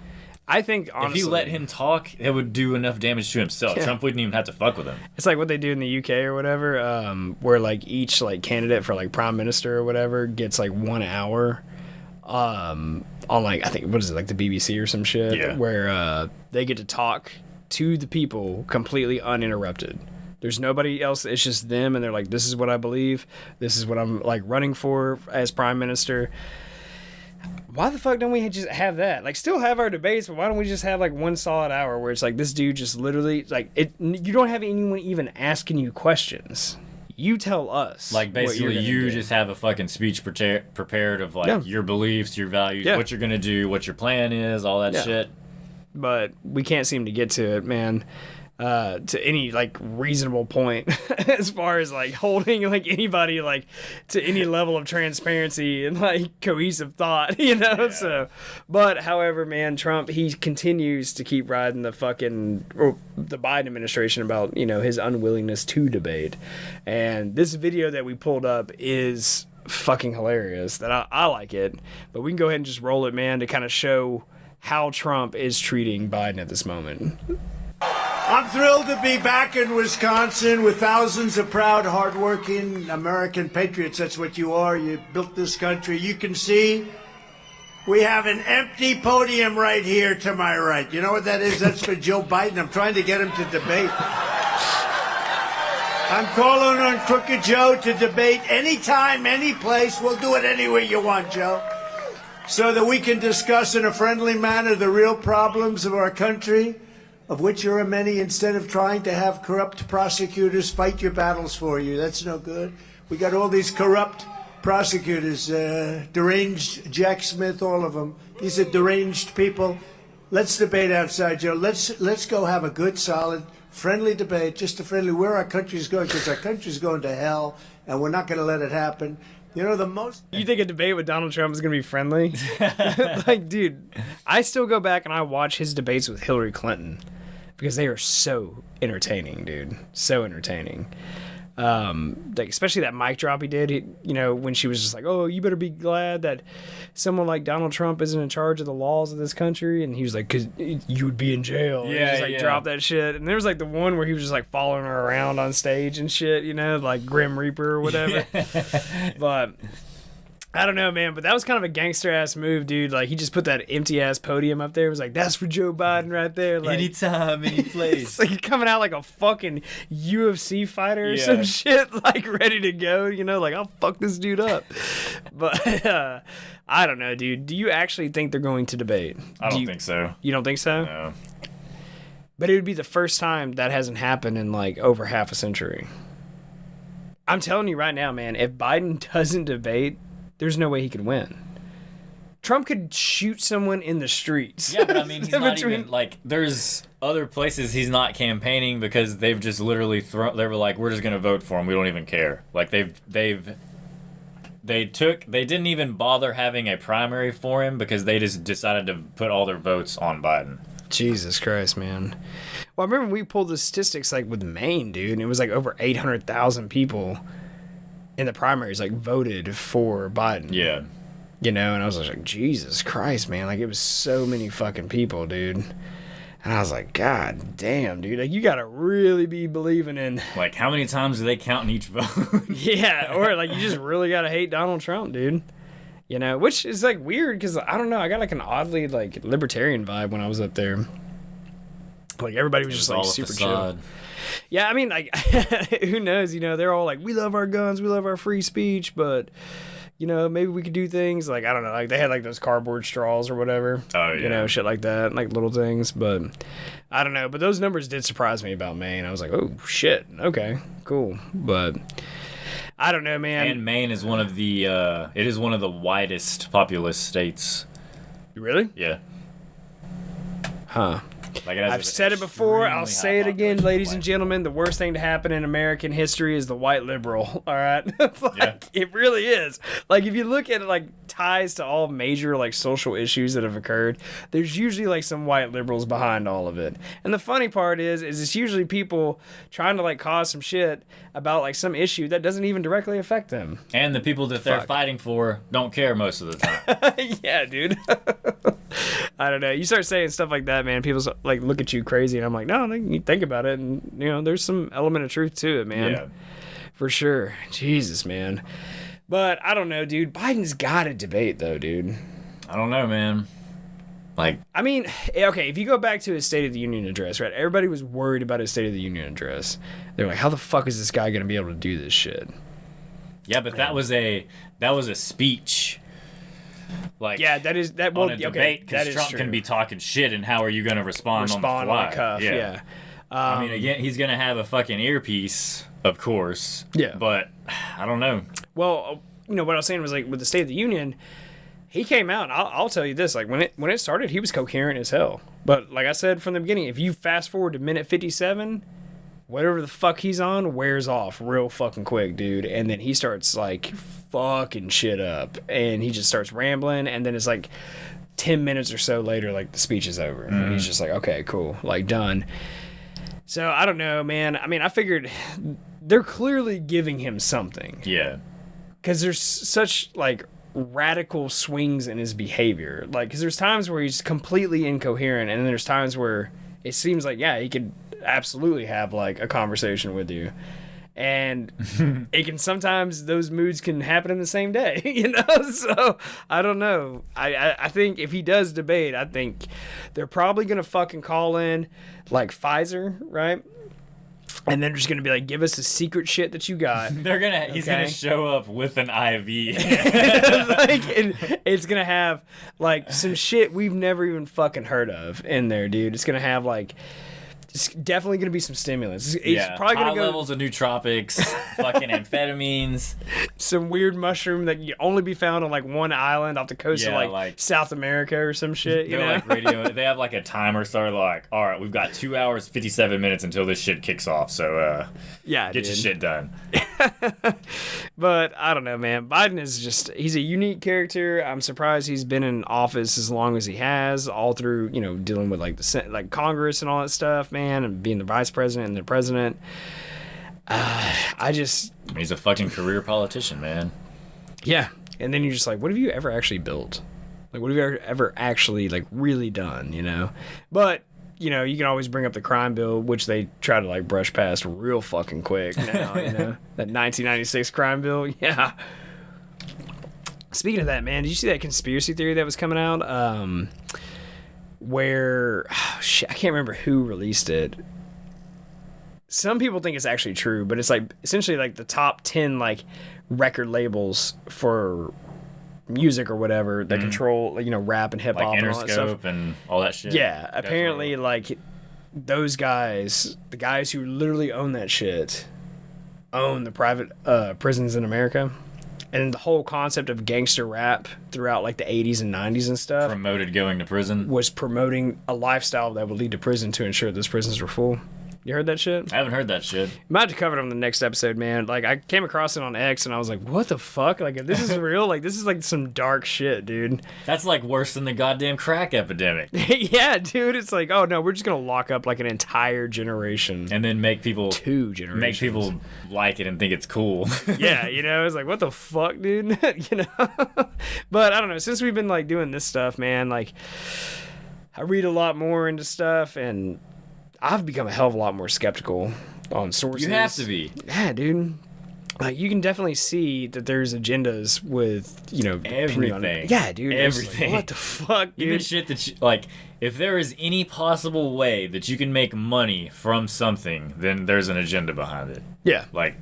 S1: I think honestly,
S2: if he let him talk, it would do enough damage to himself.
S1: Yeah.
S2: Trump wouldn't even have to fuck with him.
S1: It's like what they do in the UK or whatever, where like each like candidate for like prime minister or whatever gets like 1 hour. On like, I think, what is it, like the BBC or some shit, where they get to talk to the people completely uninterrupted. There's nobody else. It's just them, and they're like, this is what I believe. This is what I'm like running for as prime minister. Why the fuck don't we just have that? Like, still have our debates, but why don't we just have like 1 solid hour where it's like this dude just literally like it? You don't have anyone even asking you questions. You tell us.
S2: Like, basically, you just have a fucking speech prepared of, like, your beliefs, your values, what you're going to do, what your plan is, all that shit.
S1: But we can't seem to get to it, man, to any, like, reasonable point as far as, like, holding, like, anybody, like, to any level of transparency and, like, cohesive thought, you know? Yeah. So, but, however, man, Trump, he continues to keep riding the Biden administration about, you know, his unwillingness to debate. And this video that we pulled up is fucking hilarious. That I like it. But we can go ahead and just roll it, man, to kind of show how Trump is treating Biden at this moment.
S10: I'm thrilled to be back in Wisconsin with thousands of proud, hardworking American patriots. That's what you are. You built this country. You can see we have an empty podium right here to my right. You know what that is? That's for Joe Biden. I'm trying to get him to debate. I'm calling on Crooked Joe to debate anytime, any place. We'll do it anywhere you want, Joe. So that we can discuss in a friendly manner the real problems of our country, of which there are many, instead of trying to have corrupt prosecutors fight your battles for you. That's no good. We got all these corrupt prosecutors, deranged Jack Smith, all of them. These are deranged people. Let's debate outside, Joe. Let's go have a good, solid, friendly debate, just a friendly, where our country's going, because our country's going to hell, and we're not going to let it happen. You know, you
S1: think a debate with Donald Trump is going to be friendly? Like, dude, I still go back and I watch his debates with Hillary Clinton because they are so entertaining, dude. So entertaining. Like, especially that mic drop he did, you know, when she was just like, oh, you better be glad that someone like Donald Trump isn't in charge of the laws of this country. And he was like, because you would be in jail. Yeah, and he just like dropped that shit. And there was like the one where he was just like following her around on stage and shit, you know, like Grim Reaper or whatever. But I don't know, man, but that was kind of a gangster-ass move, dude. Like, he just put that empty-ass podium up there. It was like, that's for Joe Biden right there. Like,
S2: anytime, any place.
S1: It's like coming out like a fucking UFC fighter or some shit, like, ready to go, you know? Like, I'll fuck this dude up. But, I don't know, dude. Do you actually think they're going to debate?
S2: I don't think so.
S1: You don't think so?
S2: No.
S1: But it would be the first time that hasn't happened in, like, over half a century. I'm telling you right now, man, if Biden doesn't debate, there's no way he could win. Trump could shoot someone in the streets.
S2: Yeah, but I mean, he's not even, like, there's other places he's not campaigning because they've just literally they were like, we're just going to vote for him. We don't even care. Like, they've they didn't even bother having a primary for him because they just decided to put all their votes on Biden.
S1: Jesus Christ, man. Well, I remember we pulled the statistics like with Maine, dude, and it was like over 800,000 people in the primaries like voted for Biden.
S2: Yeah.
S1: You know, and I was like, Jesus Christ, man. Like, it was so many fucking people, dude. And I was like, God damn, dude. Like, you gotta really be believing in...
S2: Like, how many times do they count in each vote?
S1: Yeah, or, like, you just really gotta hate Donald Trump, dude. You know, which is, like, weird, because, I don't know, I got, like, an oddly, like, libertarian vibe when I was up there. Like, everybody was just, like, super chill. Yeah, I mean, like, who knows, you know, they're all like, we love our guns, we love our free speech, but... You know, maybe we could do things like, I don't know, like they had like those cardboard straws or whatever.
S2: Oh, yeah.
S1: You know, shit like that, like little things. But I don't know. But those numbers did surprise me about Maine. I was like, oh, shit. Okay, cool. But I don't know, man.
S2: And Maine is one of the, it is one of the widest populous states.
S1: Really?
S2: Yeah.
S1: Huh.
S2: Like
S1: I've said it before, I'll say it again, ladies and gentlemen. The worst thing to happen in American history is the white liberal, all right? It really is. Like, if you look at it, like, ties to all major, like, social issues that have occurred, there's usually, like, some white liberals behind all of it. And the funny part is it's usually people trying to, like, cause some shit about, like, some issue that doesn't even directly affect them.
S2: And the people that they're fighting for don't care most of the time.
S1: Yeah, dude. I don't know. You start saying stuff like that, man, people like look at you crazy, and I'm like, no, you think about it, and you know, there's some element of truth to it, man.
S2: Yeah.
S1: For sure. Jesus, man. But I don't know, dude. Biden's got to debate, though, dude.
S2: I don't know, man. Like,
S1: I mean, okay, if you go back to his State of the Union address, right? Everybody was worried about his State of the Union address. They're like, how the fuck is this guy going to be able to do this shit?
S2: Yeah, but that was a speech. Like,
S1: yeah, that is that. Well,
S2: on a debate, because Trump can be talking shit, and how are you going to respond on the fly?
S1: On the cuff, yeah.
S2: I mean, again, he's going to have a fucking earpiece, of course.
S1: Yeah.
S2: But I don't know.
S1: Well, you know what I was saying was like with the State of the Union, he came out. And I'll tell you this: like when it started, he was coherent as hell. But like I said from the beginning, if you fast forward to minute 57. Whatever the fuck he's on wears off real fucking quick, dude. And then he starts, like, fucking shit up. And he just starts rambling. And then it's, like, 10 minutes or so later, like, the speech is over. Mm. And he's just like, okay, cool. Like, done. So, I don't know, man. I mean, I figured they're clearly giving him something.
S2: Yeah.
S1: Because there's such, like, radical swings in his behavior. Like, because there's times where he's completely incoherent. And then there's times where it seems like, yeah, he could absolutely have like a conversation with you, and it can sometimes those moods can happen in the same day, you know. So I don't know. I think if he does debate, I think they're probably gonna fucking call in like Pfizer, right? And they're just gonna be like, give us the secret shit that you got.
S2: He's gonna show up with an IV.
S1: Like, it's gonna have like some shit we've never even fucking heard of in there, dude. It's gonna have like, it's definitely gonna be some stimulants. It's probably gonna go
S2: levels of nootropics, fucking amphetamines,
S1: some weird mushroom that you only be found on like one island off the coast of like South America or some shit. You know,
S2: like radio. They have like a timer started. Like, all right, we've got 2 hours 57 minutes until this shit kicks off. So get your shit done.
S1: But I don't know, man. Biden is he's a unique character. I'm surprised he's been in office as long as he has, all through, you know, dealing with like the Congress and all that stuff, man, and being the vice president and the president.
S2: He's a fucking career politician, man.
S1: Yeah. And then you're just like, what have you ever actually built? Like, what have you ever actually like really done, you know? But you know, you can always bring up the crime bill, which they try to like brush past real fucking quick now, you know? That 1996 crime bill, yeah. Speaking of that, man, did you see that conspiracy theory that was coming out? Where, I can't remember who released it. Some people think it's actually true, but it's like essentially like the top 10 like record labels for music or whatever that control, you know, rap and hip hop,
S2: like
S1: and all that stuff,
S2: and all that shit.
S1: Yeah, apparently, like those guys, the guys who literally own that shit, own the private prisons in America, and the whole concept of gangster rap throughout like the 80s and 90s and stuff
S2: promoted going to prison,
S1: was promoting a lifestyle that would lead to prison to ensure those prisons were full. You heard that shit?
S2: I haven't heard that shit.
S1: Might have to cover it on the next episode, man. Like, I came across it on X, and I was like, what the fuck? Like, if this is real, like, this is, like, some dark shit, dude.
S2: That's, like, worse than the goddamn crack epidemic.
S1: Yeah, dude. It's like, oh, no, we're just going to lock up, like, an entire generation.
S2: And then make people...
S1: 2 generations.
S2: Make people like it and think it's cool.
S1: Yeah, you know? It's like, what the fuck, dude? You know? But, I don't know. Since we've been, like, doing this stuff, man, like, I read a lot more into stuff, and... I've become a hell of a lot more skeptical on sources.
S2: You have to be.
S1: Yeah, dude. Like, you can definitely see that there's agendas with, you know,
S2: everything.
S1: Yeah, dude.
S2: Everything.
S1: Like, what the fuck, dude?
S2: Even shit that, like, if there is any possible way that you can make money from something, then there's an agenda behind it.
S1: Yeah.
S2: Like...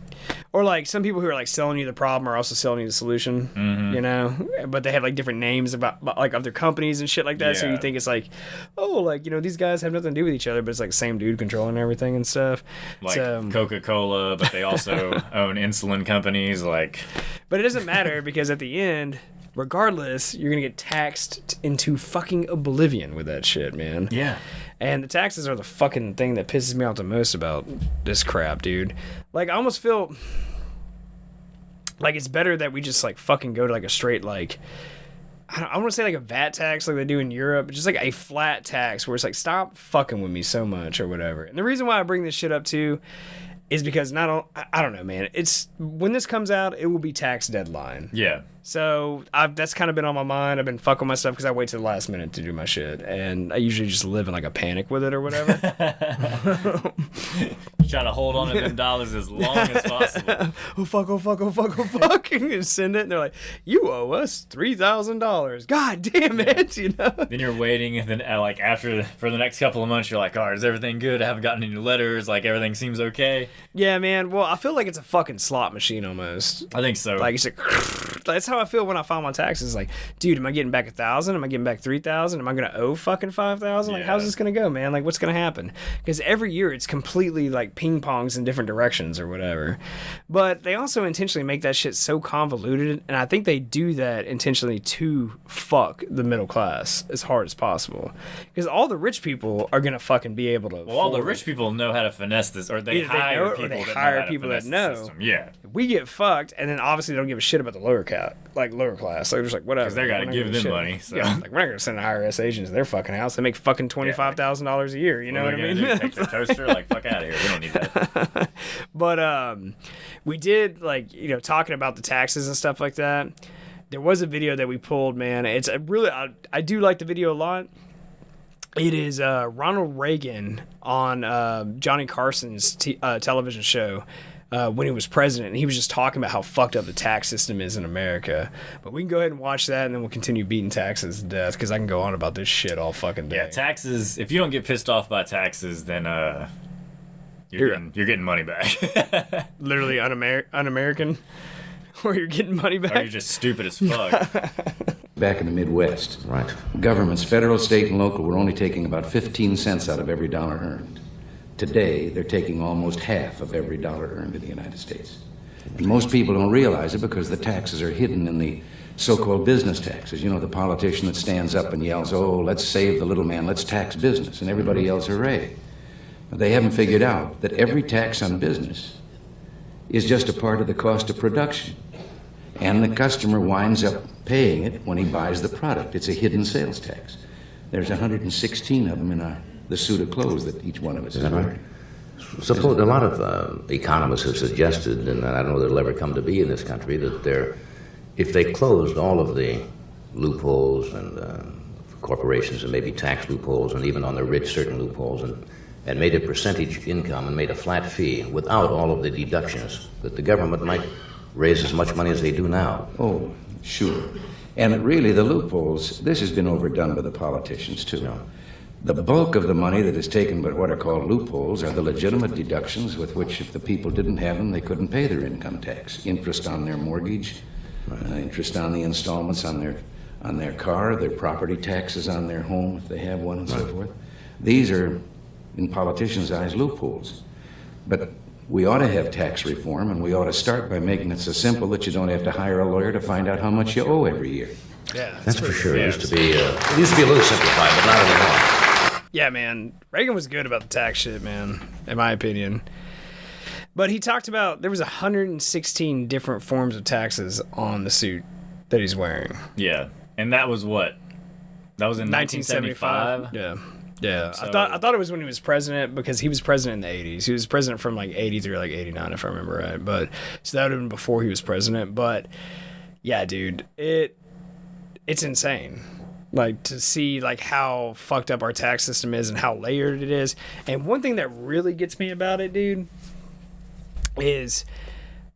S1: Or, like, some people who are, like, selling you the problem are also selling you the solution, you know? But they have, like, different names about like, of their companies and shit like that, so you think it's like, oh, like, you know, these guys have nothing to do with each other, but it's, like, the same dude controlling everything and stuff.
S2: Like Coca-Cola, but they also own insulin companies, like...
S1: But it doesn't matter, because at the end... Regardless, you're gonna get taxed into fucking oblivion with that shit, man.
S2: Yeah.
S1: And the taxes are the fucking thing that pisses me off the most about this crap, dude. Like, I almost feel like it's better that we just, like, fucking go to, like, a straight, like... I want to say, like, a VAT tax like they do in Europe, but just, like, a flat tax where it's like, stop fucking with me so much or whatever. And the reason why I bring this shit up, too, is because I don't know, man. It's when this comes out, it will be tax deadline.
S2: Yeah.
S1: So that's kind of been on my mind. I've been fucking my stuff because I wait to the last minute to do my shit, and I usually just live in like a panic with it or whatever.
S2: Try to hold on to them dollars as long as possible.
S1: Oh fuck! Oh fuck! Oh fuck! Oh fuck! And send it, and they're like, "You owe us $3,000." God damn it! You know.
S2: Then you're waiting, and then like for the next couple of months, you're like, "All right, is everything good? I haven't gotten any letters. Like everything seems okay."
S1: Yeah, man. Well, I feel like it's a fucking slot machine almost.
S2: I think so.
S1: Like it's like. That's how I feel when I file my taxes. Like, dude, am I getting back 1,000? Am I getting back 3,000? Am I gonna owe fucking 5,000? Like, how's this gonna go, man? Like, what's gonna happen? Because every year it's completely like ping pongs in different directions or whatever. But they also intentionally make that shit so convoluted, and I think they do that intentionally to fuck the middle class as hard as possible. Because all the rich people are gonna fucking be able to.
S2: Well, all the rich people know how to finesse this, or they hire people that know.
S1: Yeah, we get fucked, and then obviously they don't give a shit about the lower class. Like they're just like whatever.
S2: Because they gotta give them money. So.
S1: Yeah, like we're not gonna send an IRS agent to their fucking house. They make fucking $25,000 a year. You know what I mean?
S2: Take the toaster, like fuck out of here. We don't need that.
S1: But we did like talking about the taxes and stuff like that. There was a video that we pulled, man. It's a really I do like the video a lot. It is Ronald Reagan on Johnny Carson's television show. When he was president, and he was just talking about how fucked up the tax system is in America. But we can go ahead and watch that, and then we'll continue beating taxes to death, because I can go on about this shit all fucking day.
S2: Yeah, taxes, if you don't get pissed off by taxes, then you're getting money back.
S1: Literally un-American, or you're getting money back.
S2: Or you're just stupid as fuck.
S11: Back in the Midwest, right? Governments, federal, state, and local, were only taking about 15 cents out of every dollar earned. Today, they're taking almost half of every dollar earned in the United States. And most people don't realize it because the taxes are hidden in the so-called business taxes. You know, the politician that stands up and yells, "Oh, let's save the little man, let's tax business," and everybody yells, "Hooray." But they haven't figured out that every tax on business is just a part of the cost of production. And the customer winds up paying it when he buys the product. It's a hidden sales tax. There's 116 of them in the suit of clothes that each one of us is wearing.
S12: Suppose a lot of economists have suggested, and I don't know that it'll ever come to be in this country, that if they closed all of the loopholes and corporations and maybe tax loopholes and even on the rich certain loopholes and made a percentage income and made a flat fee without all of the deductions, that the government might raise as much money as they do now.
S11: Oh, sure. And really the loopholes, this has been overdone by the politicians too.
S12: No.
S11: The bulk of the money that is taken by what are called loopholes are the legitimate deductions with which, if the people didn't have them, they couldn't pay their income tax. Interest on their mortgage, interest on the installments on their car, their property taxes on their home, if they have one, and so forth. These are, in politicians' eyes, loopholes. But we ought to have tax reform, and we ought to start by making it so simple that you don't have to hire a lawyer to find out how much you owe every year.
S1: Yeah,
S12: that's for sure. It used to be a little simplified, but not anymore.
S1: Yeah, man. Reagan was good about the tax shit, man, in my opinion. But he talked about there was 116 different forms of taxes on the suit that he's wearing.
S2: Yeah. And that was what? That was in 1975?
S1: Yeah. Yeah.
S2: So,
S1: I thought it was when he was president, because he was president in the 80s. He was president from like 80 through like 89, if I remember right. But so that would have been before he was president. But yeah, dude, it's insane. Like, to see like how fucked up our tax system is and how layered it is. And one thing that really gets me about it, dude, is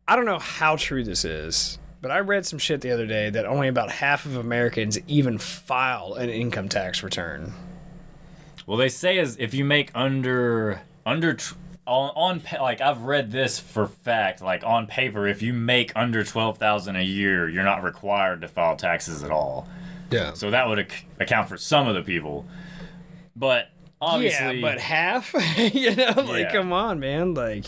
S1: I don't know how true this is, but I read some shit the other day that only about half of Americans even file an income tax return.
S2: Well, they say is if you make like I've read this for fact, like on paper, if you make under $12,000 a year, you're not required to file taxes at all.
S1: Yeah.
S2: So that would account for some of the people, but obviously,
S1: yeah, but half, like, come on, man, like.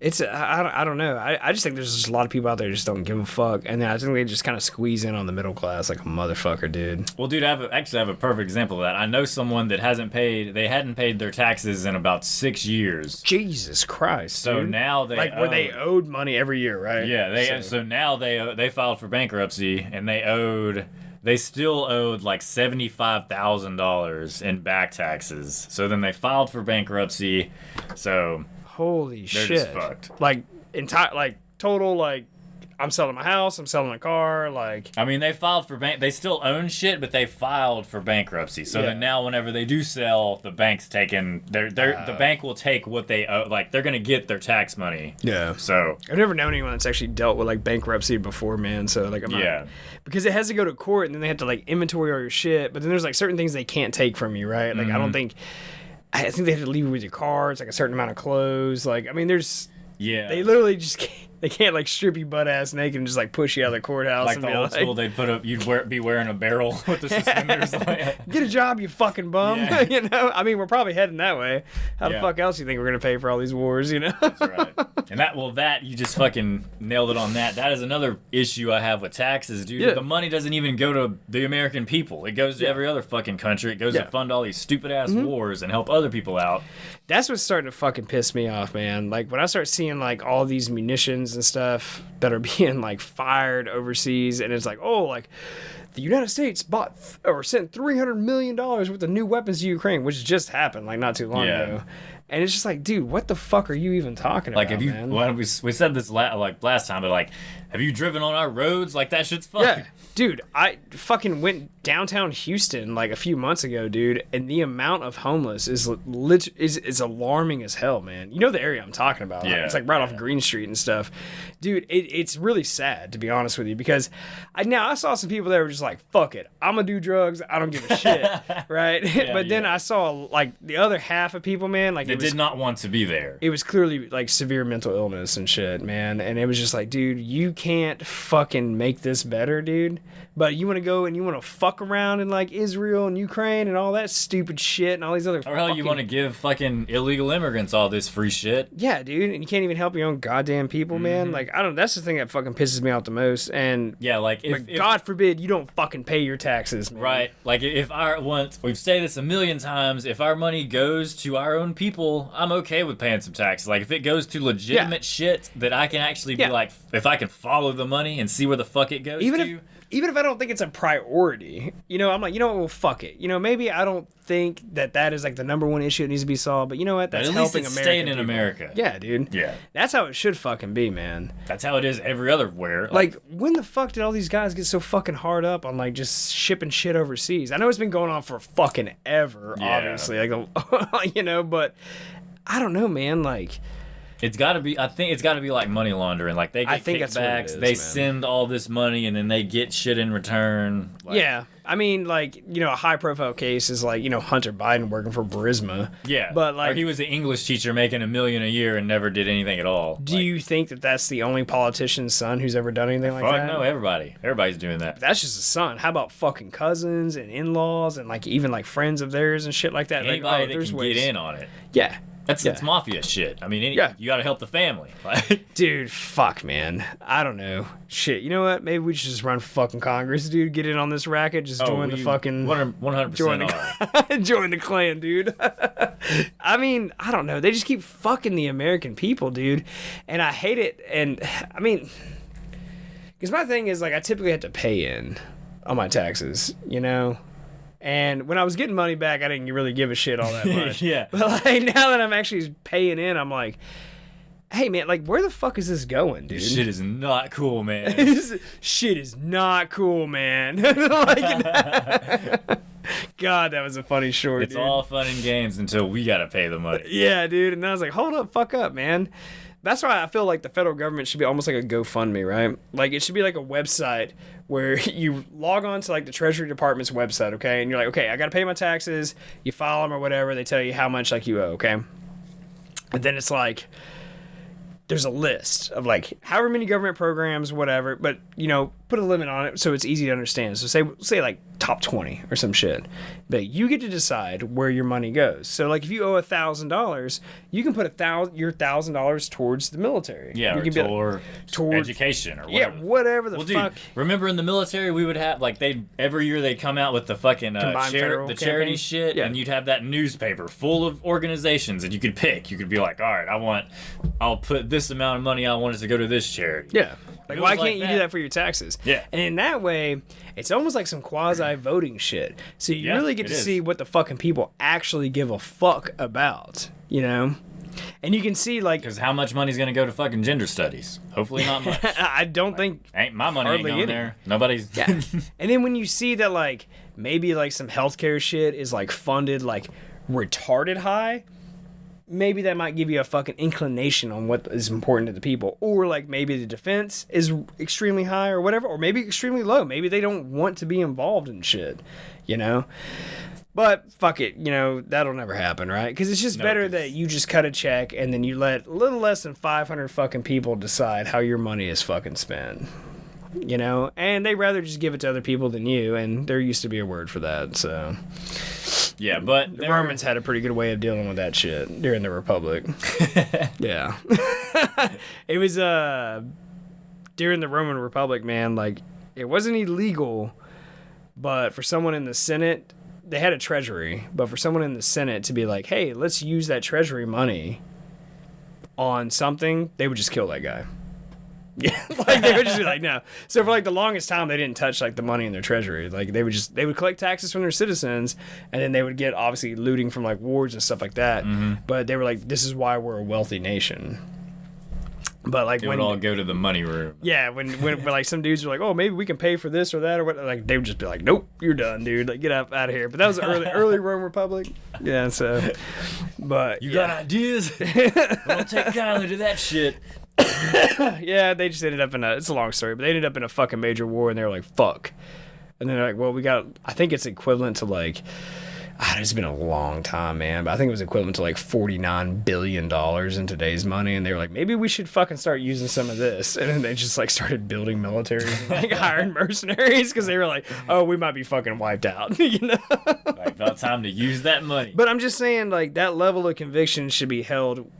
S1: It's I don't know. I just think there's just a lot of people out there who just don't give a fuck, and then I think they just kind of squeeze in on the middle class like a motherfucker, dude.
S2: Well, dude, I have a perfect example of that. I know someone that hadn't paid their taxes in about 6 years.
S1: Jesus Christ!
S2: So
S1: dude.
S2: now
S1: where they owed money every year, right?
S2: Yeah, so now they filed for bankruptcy, and they still owed like $75,000 in back taxes. So then they filed for bankruptcy. So.
S1: Holy
S2: They're
S1: shit!
S2: Just fucked.
S1: Like total, like I'm selling my house, I'm selling a car, like.
S2: I mean, they filed for they still own shit, but they filed for bankruptcy. So that now, whenever they do sell, the bank's taking the bank will take what they owe. Like, they're gonna get their tax money.
S1: Yeah.
S2: So
S1: I've never known anyone that's actually dealt with like bankruptcy before, man. So like I'm not, because it has to go to court, and then they have to like inventory all your shit. But then there's like certain things they can't take from you, right? Like I think they have to leave it with your car. It's like a certain amount of clothes. Like, I mean, they literally just can't like strip you butt ass naked and just like push you out of the courthouse.
S2: Like
S1: and
S2: the old school, they'd be wearing a barrel with the suspenders.
S1: Get a job, you fucking bum.
S2: Yeah.
S1: I mean, we're probably heading that way. How the fuck else do you think we're gonna pay for all these wars?
S2: That's right. And that you just fucking nailed it on that. That is another issue I have with taxes, dude.
S1: Yeah.
S2: The money doesn't even go to the American people. It goes to every other fucking country. It goes to fund all these stupid ass wars and help other people out.
S1: That's what's starting to fucking piss me off, man. Like, when I start seeing like all these munitions and stuff that are being like fired overseas, and it's like, oh, like the United States bought or sent $300 million worth of new weapons to Ukraine, which just happened like not too long ago. And it's just like, dude, what the fuck are you even talking about,
S2: Like,
S1: man?
S2: Well, we said this last time, but like, have you driven on our roads? Like, that shit's fun.
S1: Yeah, dude, I fucking went downtown Houston like a few months ago, dude, and the amount of homeless is alarming as hell, man. You know the area I'm talking about.
S2: Yeah.
S1: It's like right off Green Street and stuff. Dude, it's really sad, to be honest with you, because I saw some people that were just like, fuck it, I'm gonna do drugs, I don't give a shit, right? But then I saw like the other half of people, man, like
S2: they did not want to be there.
S1: It was clearly like severe mental illness and shit, man. And it was just like, dude, you can't fucking make this better, dude. But you want to go and you want to fuck around in like Israel and Ukraine and all that stupid shit and all these other.
S2: Or hell, you want to give fucking illegal immigrants all this free shit?
S1: Yeah, dude, and you can't even help your own goddamn people, man. Like, I don't. That's the thing that fucking pisses me off the most. And
S2: yeah, like if
S1: God forbid you don't fucking pay your taxes, man.
S2: Right. Like we've said this a million times. If our money goes to our own people, I'm okay with paying some taxes. Like, if it goes to legitimate shit that I can actually be like, if I can follow the money and see where the fuck it goes to.
S1: Even if I don't think it's a priority, I'm like, you know what, well, fuck it. Maybe I don't think that is like the number one issue that needs to be solved, but you know what? That's
S2: at
S1: helping
S2: least it's
S1: American
S2: staying in
S1: people.
S2: America.
S1: Yeah, dude.
S2: Yeah.
S1: That's how it should fucking be, man.
S2: That's how it is every other where.
S1: Like, when the fuck did all these guys get so fucking hard up on like just shipping shit overseas? I know it's been going on for fucking ever, obviously. Like, but I don't know, man. Like,
S2: it's got to be. I think it's got to be like money laundering. Like, they get kickbacks, they send all this money, and then they get shit in return. Like,
S1: yeah, I mean, like, a high-profile case is like Hunter Biden working for Burisma.
S2: Yeah,
S1: but like,
S2: or he was an English teacher making $1 million a year and never did anything at all.
S1: Do you think that that's the only politician's son who's ever done anything like that?
S2: No, everybody's doing that.
S1: But that's just a son. How about fucking cousins and in-laws and like even like friends of theirs and shit like that?
S2: Anybody that can get in on it.
S1: Yeah.
S2: It's mafia shit. I mean, you got to help the family.
S1: Dude, fuck, man. I don't know. Shit, you know what? Maybe we should just run for fucking Congress, dude. Get in on this racket. Just join the fucking
S2: 100%.
S1: join the Klan, dude. I mean, I don't know. They just keep fucking the American people, dude, and I hate it. And I mean, because my thing is like I typically have to pay in on my taxes, you know. And when I was getting money back, I didn't really give a shit all that much.
S2: Yeah.
S1: But like now that I'm actually paying in, I'm like, hey man, like where the fuck is this going, dude?
S2: This shit is not cool, man.
S1: Shit is not cool, man. Like, God, that was a funny short.
S2: It's
S1: dude.
S2: all fun and games until we gotta pay the money.
S1: Yeah, dude. And I was like, hold up, fuck up, man. That's why I feel like the federal government should be almost like a GoFundMe, right? Like it should be like a website where you log on to like the Treasury Department's website, okay? And you're like, okay, I got to pay my taxes. You file them or whatever. They tell you how much like you owe, okay? And then it's like, there's a list of like however many government programs, whatever, but you know, put a limit on it so it's easy to understand. So say like top 20 or some shit. But you get to decide where your money goes. So like if you owe $1,000, you can put your $1,000 towards the military.
S2: Yeah,
S1: you can
S2: or towards education or whatever.
S1: Yeah, whatever the fuck.
S2: Dude, remember in the military we would have like every year they'd come out with the fucking charity
S1: campaign?
S2: shit, and you'd have that newspaper full of organizations, and you could pick. You could be like, all right, I'll put this amount of money I want it to go to this charity.
S1: Yeah. Like, why can't you do that for your taxes?
S2: Yeah.
S1: And in that way, it's almost like some quasi-voting shit. So you really get to see what the fucking people actually give a fuck about, you know? And you can see, like...
S2: Because how much money's going to go to fucking gender studies? Hopefully not much.
S1: I don't think...
S2: My money ain't going there. Nobody's...
S1: Yeah. And then when you see that, like, maybe, like, some healthcare shit is, like, funded, like, retarded high... Maybe that might give you a fucking inclination on what is important to the people. Or, like, maybe the defense is extremely high or whatever. Or maybe extremely low. Maybe they don't want to be involved in shit, you know? But, fuck it, you know, that'll never happen, right? Because it's just better that you just cut a check and then you let a little less than 500 fucking people decide how your money is fucking spent. You know? And they rather just give it to other people than you. And there used to be a word for that, so...
S2: Yeah, but
S1: the Romans had a pretty good way of dealing with that shit during the Republic. Yeah. It was during the Roman Republic, man, like it wasn't illegal, but for someone in the Senate, they had a treasury, but for someone in the Senate to be like, "Hey, let's use that treasury money on something," they would just kill that guy. Yeah, like they would just be like, no. So for like the longest time, they didn't touch like the money in their treasury. Like they would collect taxes from their citizens, and then they would get obviously looting from like wars and stuff like that. Mm-hmm. But they were like, this is why we're a wealthy nation. But like
S2: it would all go to the money room.
S1: Yeah, when like some dudes were like, oh, maybe we can pay for this or that or what, like they would just be like, nope, you're done, dude. Like get out of here. But that was the early Roman Republic. Yeah, so. But
S2: you got ideas? Don't take kindly to that shit.
S1: Yeah, they just ended up it's a long story, but they ended up in a fucking major war, and they were like, fuck. And then they're like, well, I think it's equivalent to like, it's been a long time, man, but I think it was equivalent to like $49 billion in today's money, and they were like, maybe we should fucking start using some of this. And then they just like started building militaries and like hiring mercenaries, because they were like, oh, we might be fucking wiped out, you know?
S2: Like, about time to use that money.
S1: But I'm just saying, like, that level of conviction should be held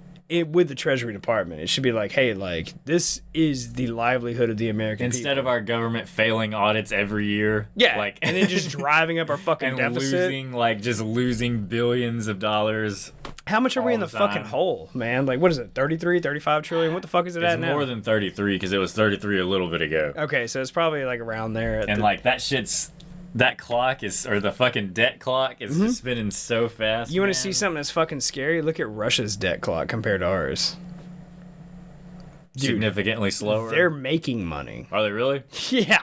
S1: with the Treasury Department. It should be like, hey, like, this is the livelihood of the American people.
S2: Instead of our government failing audits every year.
S1: Yeah,
S2: like,
S1: and then just driving up our fucking
S2: and
S1: deficit.
S2: losing billions of dollars.
S1: How much are we in the fucking hole, man? Like, what is it, 33, 35 trillion? What the fuck is it at now?
S2: It's more than 33, because it was 33 a little bit ago.
S1: Okay, so it's probably, like, around there.
S2: And, like, that clock is, or the fucking debt clock is just spinning so fast.
S1: You want to see something that's fucking scary? Look at Russia's debt clock compared to ours. Dude,
S2: significantly slower.
S1: They're making money.
S2: Are they really?
S1: Yeah,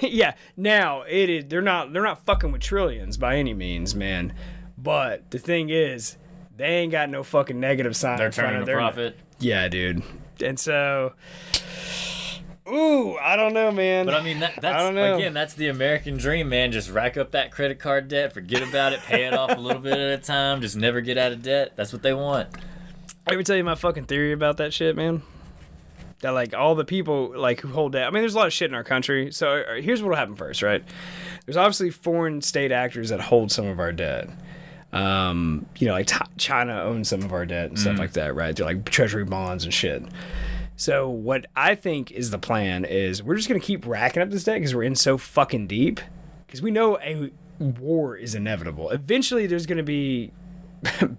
S1: yeah. Now it is. They're not fucking with trillions by any means, man. But the thing is, they ain't got no fucking negative sign.
S2: They're turning a profit.
S1: Yeah, dude. And so. Ooh, I don't know, man.
S2: But I mean, that's the American dream, man. Just rack up that credit card debt, forget about it, pay it off a little bit at a time, just never get out of debt. That's what they want.
S1: I ever tell you my fucking theory about that shit, man? That, like, all the people, like, who hold debt. I mean, there's a lot of shit in our country. So here's what'll happen first, right? There's obviously foreign state actors that hold some of our debt. Like China owns some of our debt and stuff like that, right? They're like treasury bonds and shit. So what I think is the plan is we're just going to keep racking up this debt because we're in so fucking deep. Because we know a war is inevitable. Eventually there's going to be,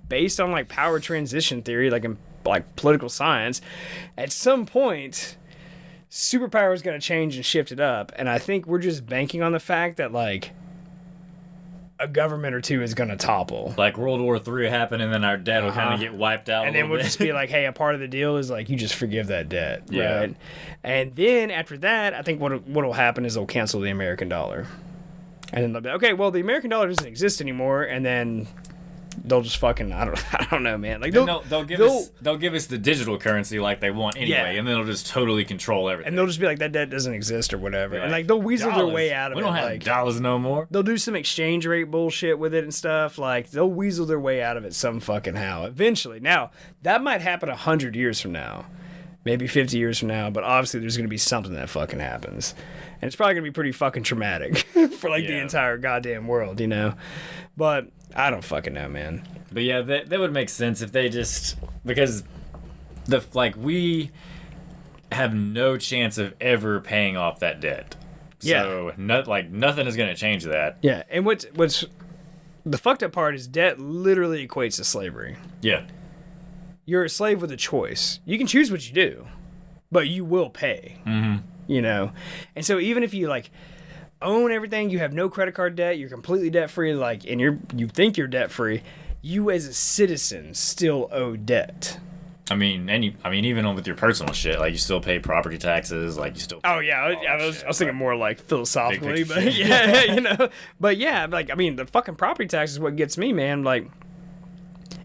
S1: based on like power transition theory, like in like political science, at some point superpower is going to change and shift it up. And I think we're just banking on the fact that like a government or two is going to topple.
S2: Like World War III happened, and then our debt will kind of get wiped out.
S1: And then we'll just be like, hey, a part of the deal is like you just forgive that debt, right? And then after that, I think what'll happen is they'll cancel the American dollar, and then they'll be okay. Well, the American dollar doesn't exist anymore, and then they'll just fucking I don't know, man. Like
S2: they'll give us the digital currency like they want anyway, and then they'll just totally control everything.
S1: And they'll just be like that debt doesn't exist or whatever, and like they'll weasel their way out of it.
S2: We don't have dollars no more.
S1: They'll do some exchange rate bullshit with it and stuff. Like they'll weasel their way out of it some fucking how eventually. Now that might happen 100 years from now, maybe 50 years from now, but obviously there's gonna be something that fucking happens, and it's probably gonna be pretty fucking traumatic for like the entire goddamn world, But I don't fucking know, man.
S2: But yeah, that would make sense if they just, because we have no chance of ever paying off that debt.
S1: Yeah.
S2: So nothing is going to change that.
S1: Yeah, and what's the fucked up part is debt literally equates to slavery.
S2: Yeah.
S1: You're a slave with a choice. You can choose what you do, but you will pay.
S2: Mm-hmm.
S1: And so even if you like own everything, you have no credit card debt, you're completely debt free, and you think you're debt free, you as a citizen still owe debt.
S2: I mean, even with your personal shit, like you still pay property taxes, like you still.
S1: Oh yeah, I was thinking more like philosophically, but yeah, but yeah, like I mean, the fucking property tax is what gets me, man. Like,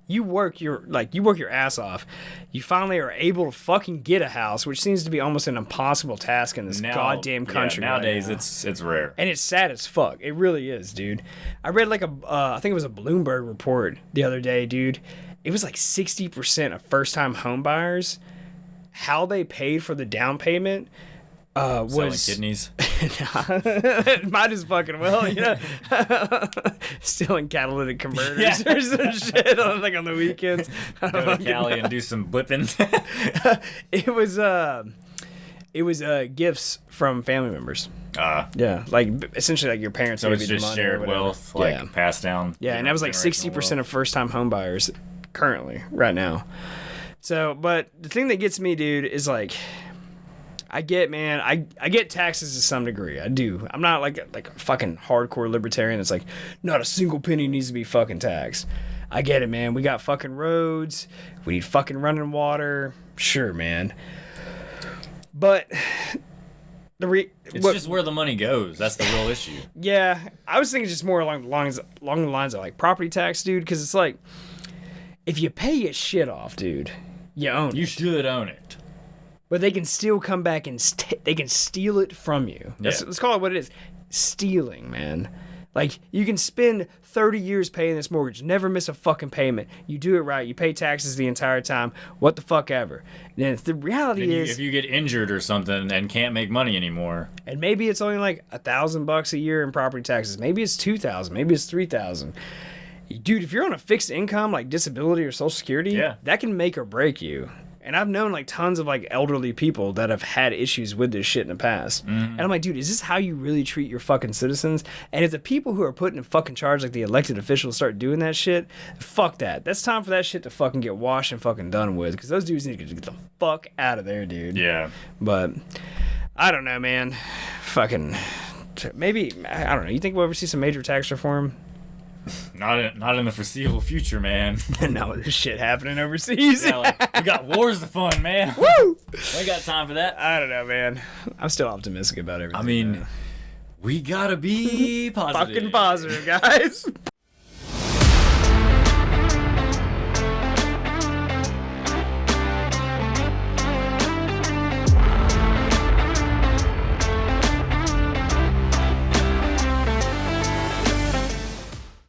S1: you work your ass off. You finally are able to fucking get a house, which seems to be almost an impossible task in this goddamn country.
S2: Nowadays,
S1: right now.
S2: it's rare,
S1: and it's sad as fuck. It really is, dude. I read like I think it was a Bloomberg report the other day, dude. It was like 60% of first-time home buyers, how they paid for the down payment was
S2: selling kidneys.
S1: Might as fucking well, stealing catalytic converters or some shit on the weekends.
S2: Go to Cali and do some blipping.
S1: It was gifts from family members. Yeah, like essentially like your parents.
S2: So it's just shared wealth, passed down.
S1: Yeah, and that was like 60% of first-time home buyers currently right now. So, but the thing that gets me, dude, is like, I get taxes to some degree. I do. I'm not like a fucking hardcore libertarian that's like, not a single penny needs to be fucking taxed. I get it, man. We got fucking roads. We need fucking running water. Sure, man. But
S2: it's just where the money goes. That's the real issue.
S1: Yeah, I was thinking just more along the lines of like property tax, dude, because it's like, if you pay your shit off, dude, you own it.
S2: You should own it.
S1: But they can still come back and they can steal it from you.
S2: Yeah.
S1: Let's call it what it is. Stealing, man. Like, you can spend 30 years paying this mortgage, never miss a fucking payment. You do it right. You pay taxes the entire time. What the fuck ever. And then the reality is,
S2: if you get injured or something and can't make money anymore,
S1: and maybe it's only like $1,000 a year in property taxes. Maybe it's $2,000. Maybe it's $3,000. Dude, if you're on a fixed income like disability or Social Security, that can make or break you. And I've known like tons of like elderly people that have had issues with this shit in the past. Mm-hmm. And I'm like, dude, is this how you really treat your fucking citizens? And if the people who are put in fucking charge, like the elected officials, start doing that shit, fuck that. That's time for that shit to fucking get washed and fucking done with. Because those dudes need to get the fuck out of there, dude.
S2: Yeah.
S1: But I don't know, man. Fucking maybe, I don't know. You think we'll ever see some major tax reform?
S2: Not in the foreseeable future, man.
S1: No, there's shit happening overseas.
S2: Yeah, like, we got wars to fund, man.
S1: Woo!
S2: We ain't got time for that.
S1: I don't know, man. I'm still optimistic about everything.
S2: I mean, we gotta be positive.
S1: Fucking positive, guys.